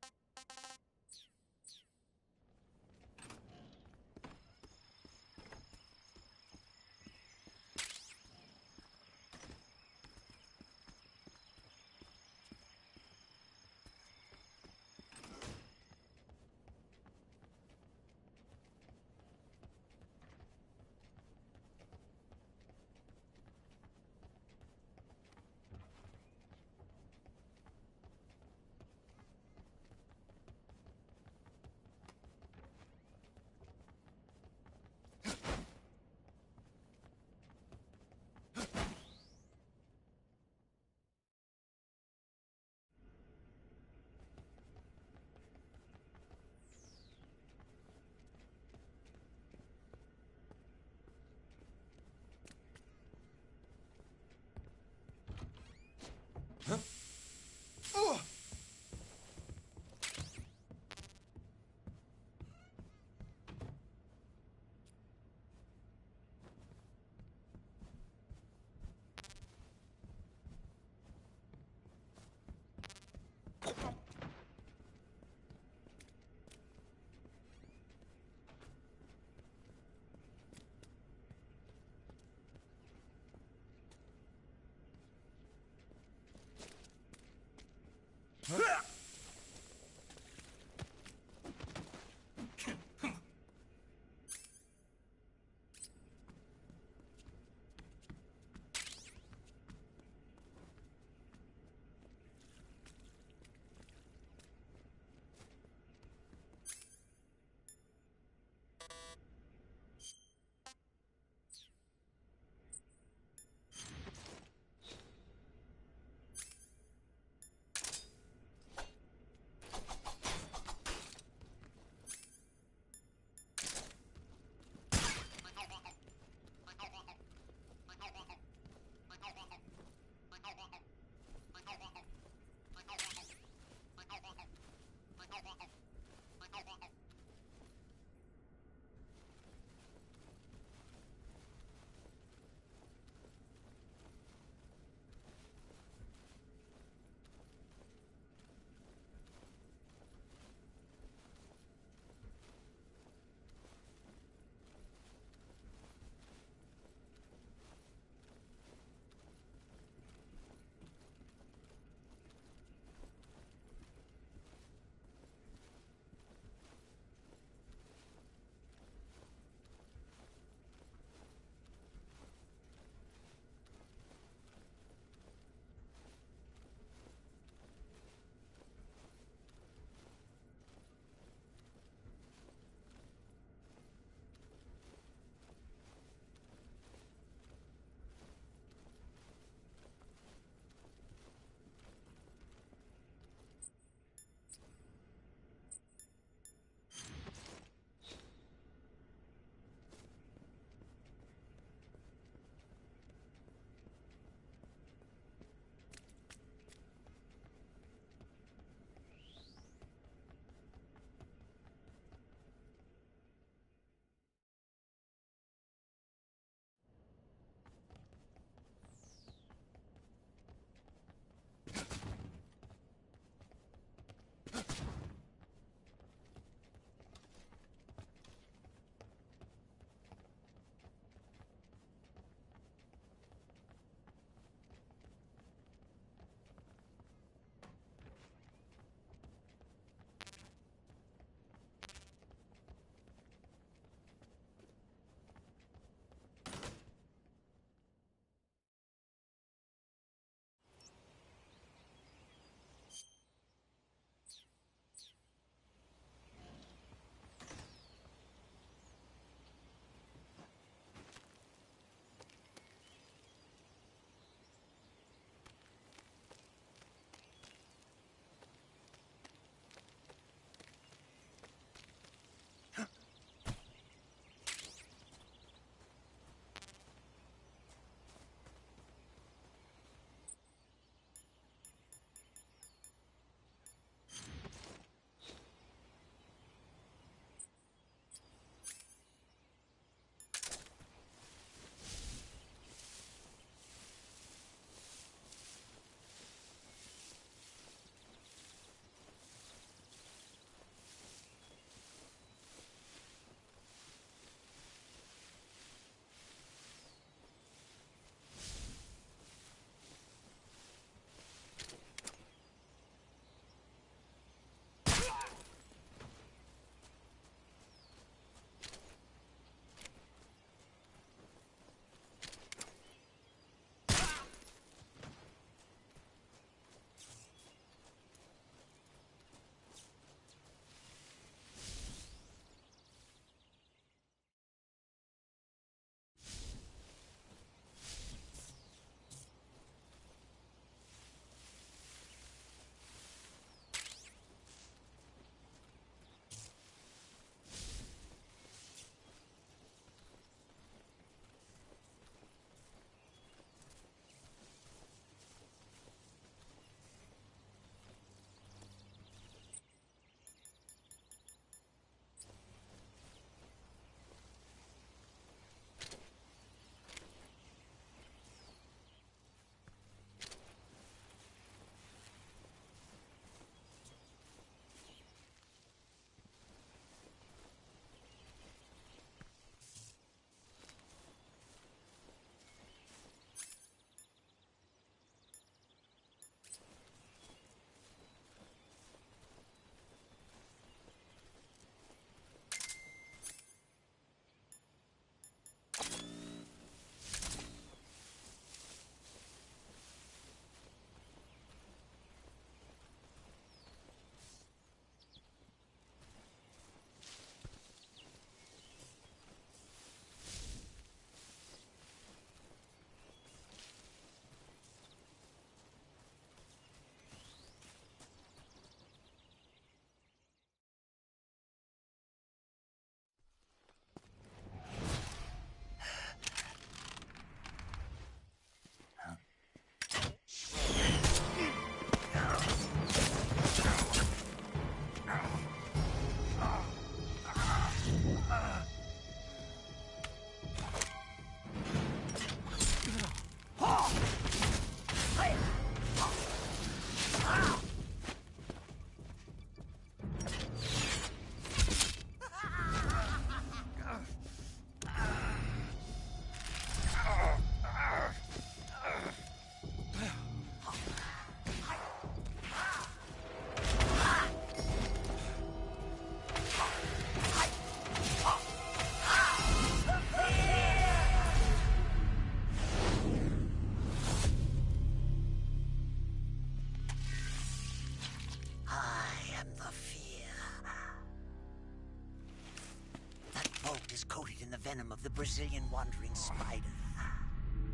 is coated in the venom of the Brazilian wandering spider.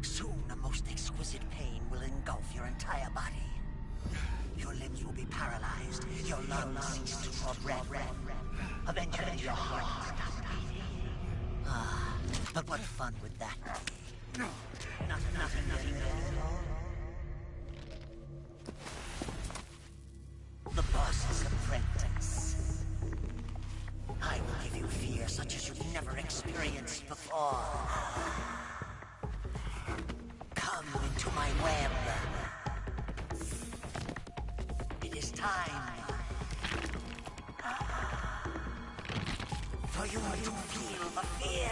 Soon, a most exquisite pain will engulf your entire body. Your limbs will be paralyzed, your lungs cease to draw breath. Eventually, your heart will stop beating. Ah, but what fun would that be? Nothing getting at all. The boss's apprentice. I will give you fear such as you've never experienced before. Come into my web. It is time for you to feel the fear.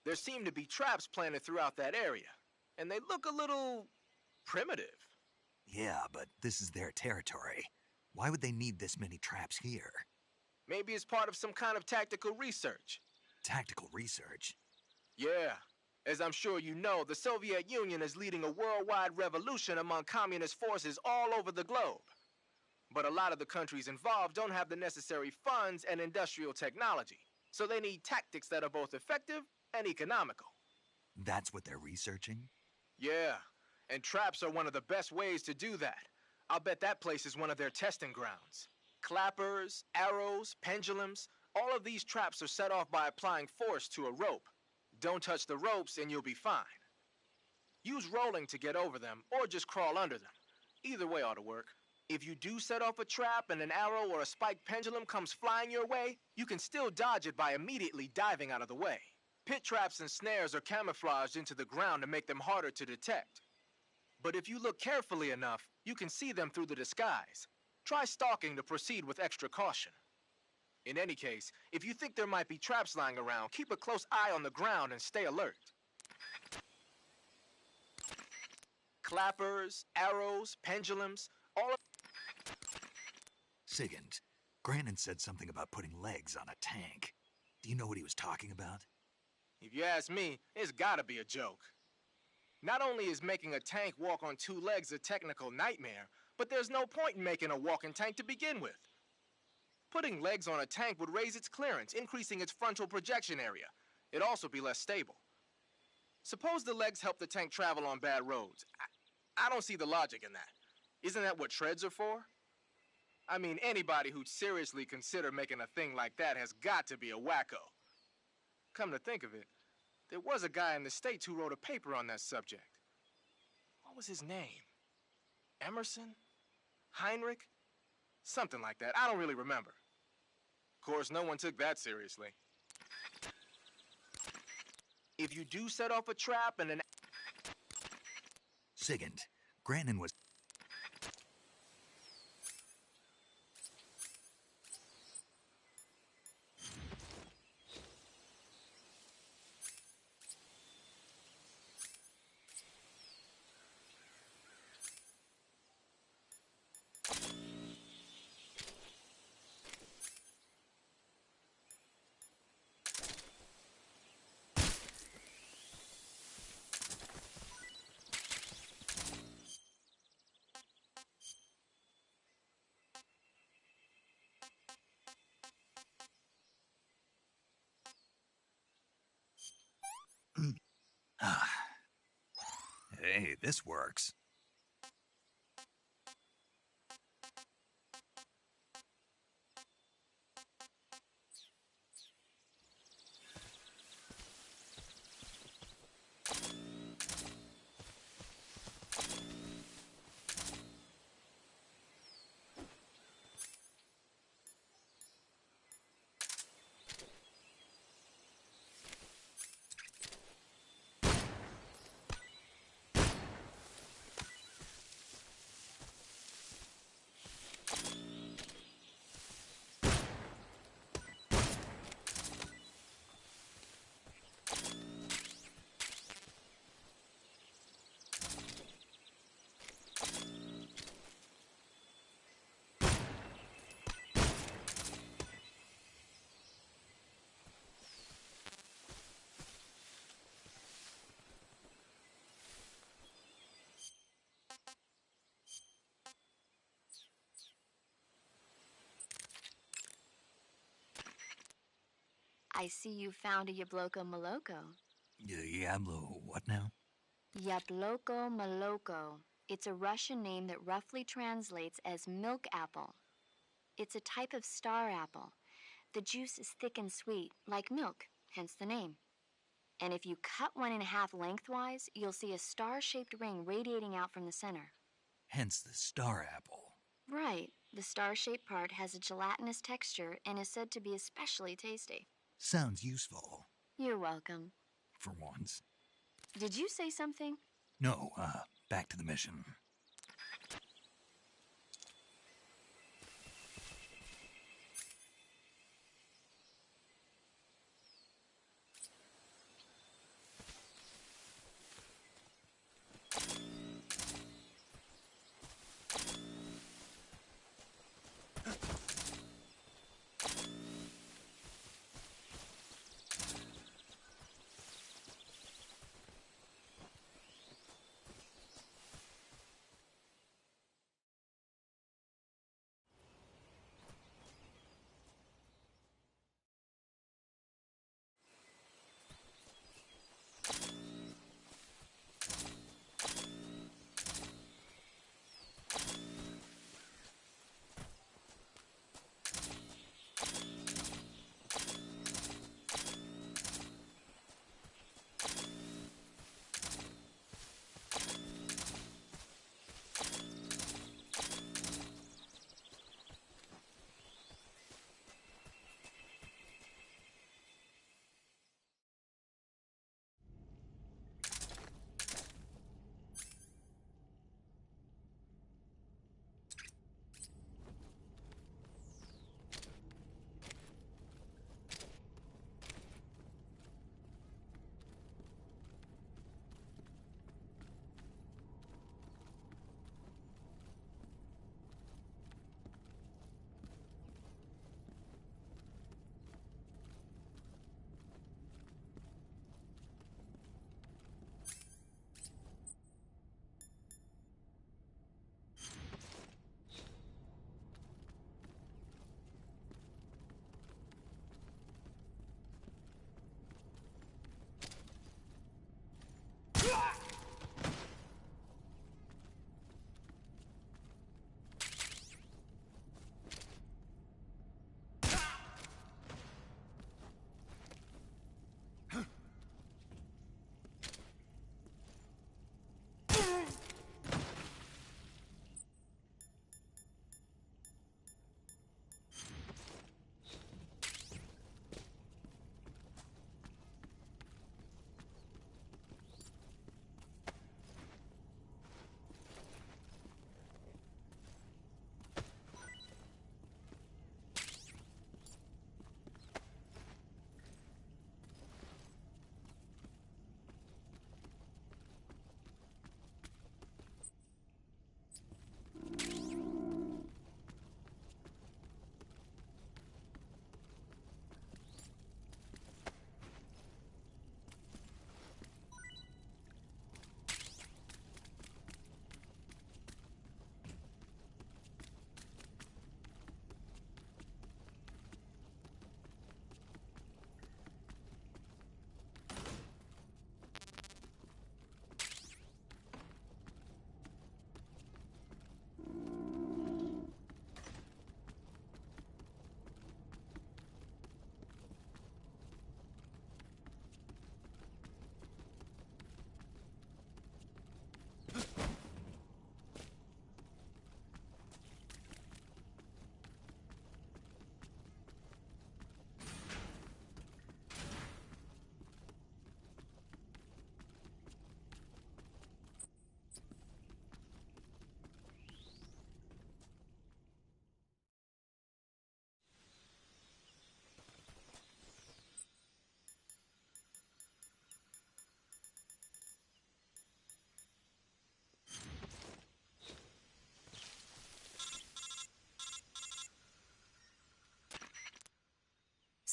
There seem to be traps planted throughout that area, and they look a little primitive. Yeah, but this is their territory. Why would they need this many traps here? Maybe it's part of some kind of tactical research. Tactical research? Yeah. As I'm sure you know, the Soviet Union is leading a worldwide revolution among communist forces all over the globe. But a lot of the countries involved don't have the necessary funds and industrial technology, so they need tactics that are both effective and economical. That's what they're researching? Yeah, and traps are one of the best ways to do that. I'll bet that place is one of their testing grounds. Clappers, arrows, pendulums, all of these traps are set off by applying force to a rope. Don't touch the ropes and you'll be fine. Use rolling to get over them, or just crawl under them. Either way ought to work. If you do set off a trap and an arrow or a spiked pendulum comes flying your way, you can still dodge it by immediately diving out of the way. Pit traps and snares are camouflaged into the ground to make them harder to detect. But if you look carefully enough, you can see them through the disguise. Try stalking to proceed with extra caution. In any case, if you think there might be traps lying around, keep a close eye on the ground and stay alert. Flappers, arrows, pendulums, all of... Sigint, Grannon said something about putting legs on a tank. Do you know what he was talking about? If you ask me, it's gotta be a joke. Not only is making a tank walk on two legs a technical nightmare, but there's no point in making a walking tank to begin with. Putting legs on a tank would raise its clearance, increasing its frontal projection area. It'd also be less stable. Suppose the legs help the tank travel on bad roads. I don't see the logic in that. Isn't that what treads are for? I mean, anybody who'd seriously consider making a thing like that has got to be a wacko. Come to think of it, there was a guy in the States who wrote a paper on that subject. What was his name? Emerson? Heinrich? Something like that. I don't really remember. Of course, no one took that seriously. If you do set off a trap and an... Sigint, Grannon was... Hey, this works. I see you found a Yabloko Maloko. Diablo, what now? Yabloko Maloko. It's a Russian name that roughly translates as milk apple. It's a type of star apple. The juice is thick and sweet, like milk, hence the name. And if you cut one in half lengthwise, you'll see a star-shaped ring radiating out from the center. Hence the star apple. Right. The star-shaped part has a gelatinous texture and is said to be especially tasty. Sounds useful. You're welcome. For once. Did you say something? No, back to the mission.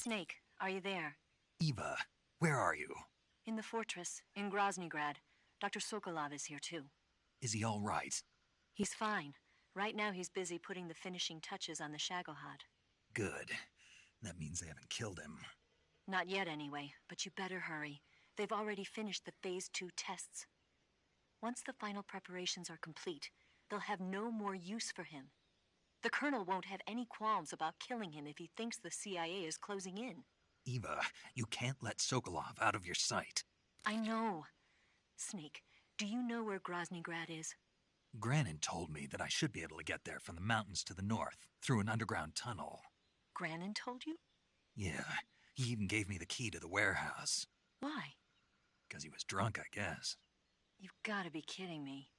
Snake, are you there? Eva, where are you? In the fortress, in Groznygrad. Dr. Sokolov is here too. Is he all right? He's fine. Right now he's busy putting the finishing touches on the Shagohod. Good. That means they haven't killed him. Not yet anyway, but you better hurry. They've already finished the Phase 2 tests. Once the final preparations are complete, they'll have no more use for him. The Colonel won't have any qualms about killing him if he thinks the CIA is closing in. Eva, you can't let Sokolov out of your sight. I know. Snake, do you know where Groznygrad is? Granin told me that I should be able to get there from the mountains to the north, through an underground tunnel. Granin told you? Yeah, he even gave me the key to the warehouse. Why? Because he was drunk, I guess. You've got to be kidding me.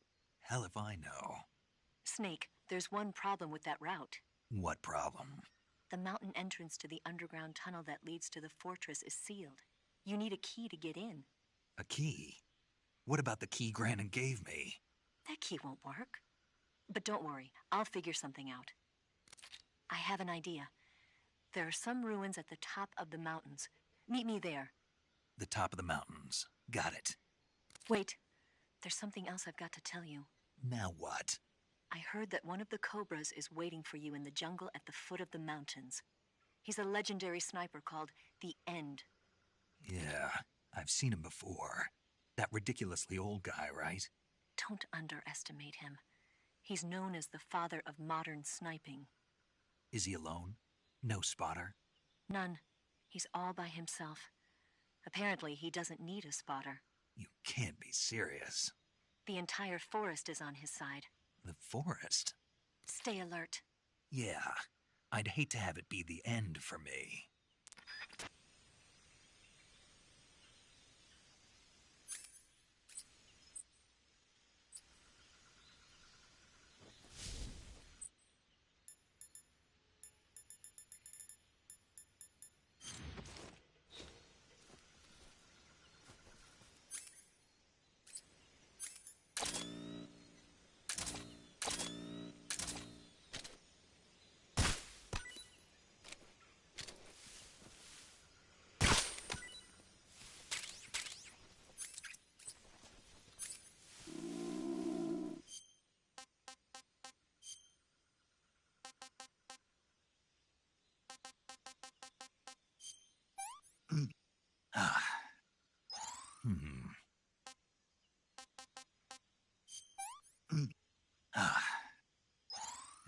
Hell if I know. Snake, there's one problem with that route. What problem? The mountain entrance to the underground tunnel that leads to the fortress is sealed. You need a key to get in. A key? What about the key Granin gave me? That key won't work. But don't worry, I'll figure something out. I have an idea. There are some ruins at the top of the mountains. Meet me there. The top of the mountains. Got it. Wait, there's something else I've got to tell you. Now what? I heard that one of the Cobras is waiting for you in the jungle at the foot of the mountains. He's a legendary sniper called the End. Yeah, I've seen him before. That ridiculously old guy, right? Don't underestimate him. He's known as the father of modern sniping. Is he alone? No spotter? None. He's all by himself. Apparently, he doesn't need a spotter. You can't be serious. The entire forest is on his side. The forest? Stay alert. Yeah, I'd hate to have it be the end for me.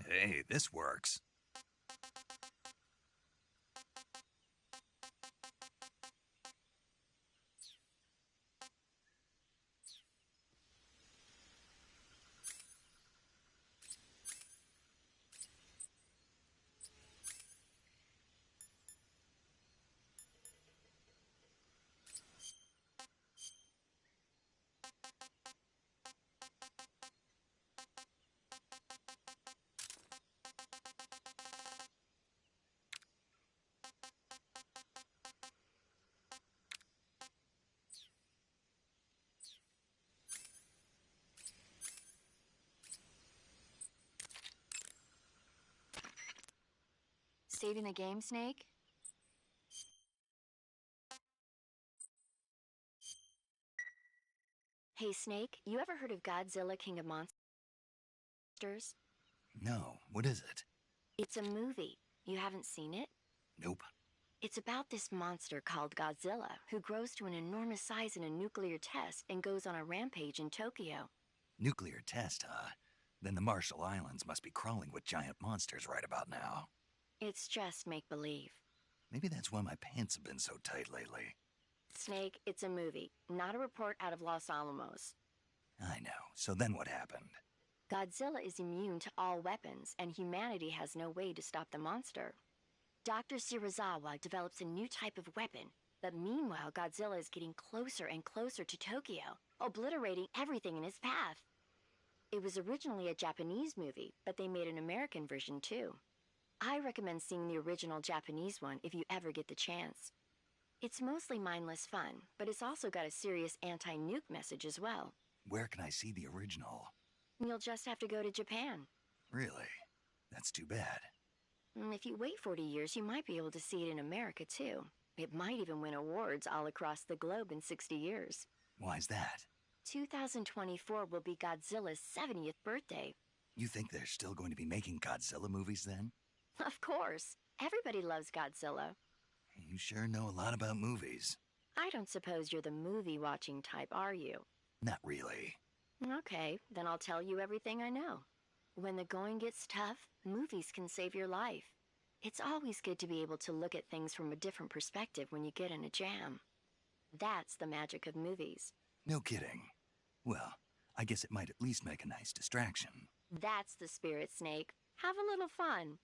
Hey, this works. Saving the game, Snake? Hey, Snake, you ever heard of Godzilla, King of Monsters? No, what is it? It's a movie. You haven't seen it? Nope. It's about this monster called Godzilla, who grows to an enormous size in a nuclear test and goes on a rampage in Tokyo. Nuclear test, huh? Then the Marshall Islands must be crawling with giant monsters right about now. It's just make-believe. Maybe that's why my pants have been so tight lately. Snake, it's a movie, not a report out of Los Alamos. I know. So then what happened? Godzilla is immune to all weapons, and humanity has no way to stop the monster. Dr. Shirazawa develops a new type of weapon, but meanwhile Godzilla is getting closer and closer to Tokyo, obliterating everything in his path. It was originally a Japanese movie, but they made an American version too. I recommend seeing the original Japanese one if you ever get the chance. It's mostly mindless fun, but it's also got a serious anti-nuke message as well. Where can I see the original? You'll just have to go to Japan. Really? That's too bad. If you wait 40 years, you might be able to see it in America, too. It might even win awards all across the globe in 60 years. Why's that? 2024 will be Godzilla's 70th birthday. You think they're still going to be making Godzilla movies then? Of course. Everybody loves Godzilla. You sure know a lot about movies. I don't suppose you're the movie-watching type, are you? Not really. Okay, then I'll tell you everything I know. When the going gets tough, movies can save your life. It's always good to be able to look at things from a different perspective when you get in a jam. That's the magic of movies. No kidding. Well, I guess it might at least make a nice distraction. That's the spirit, Snake. Have a little fun.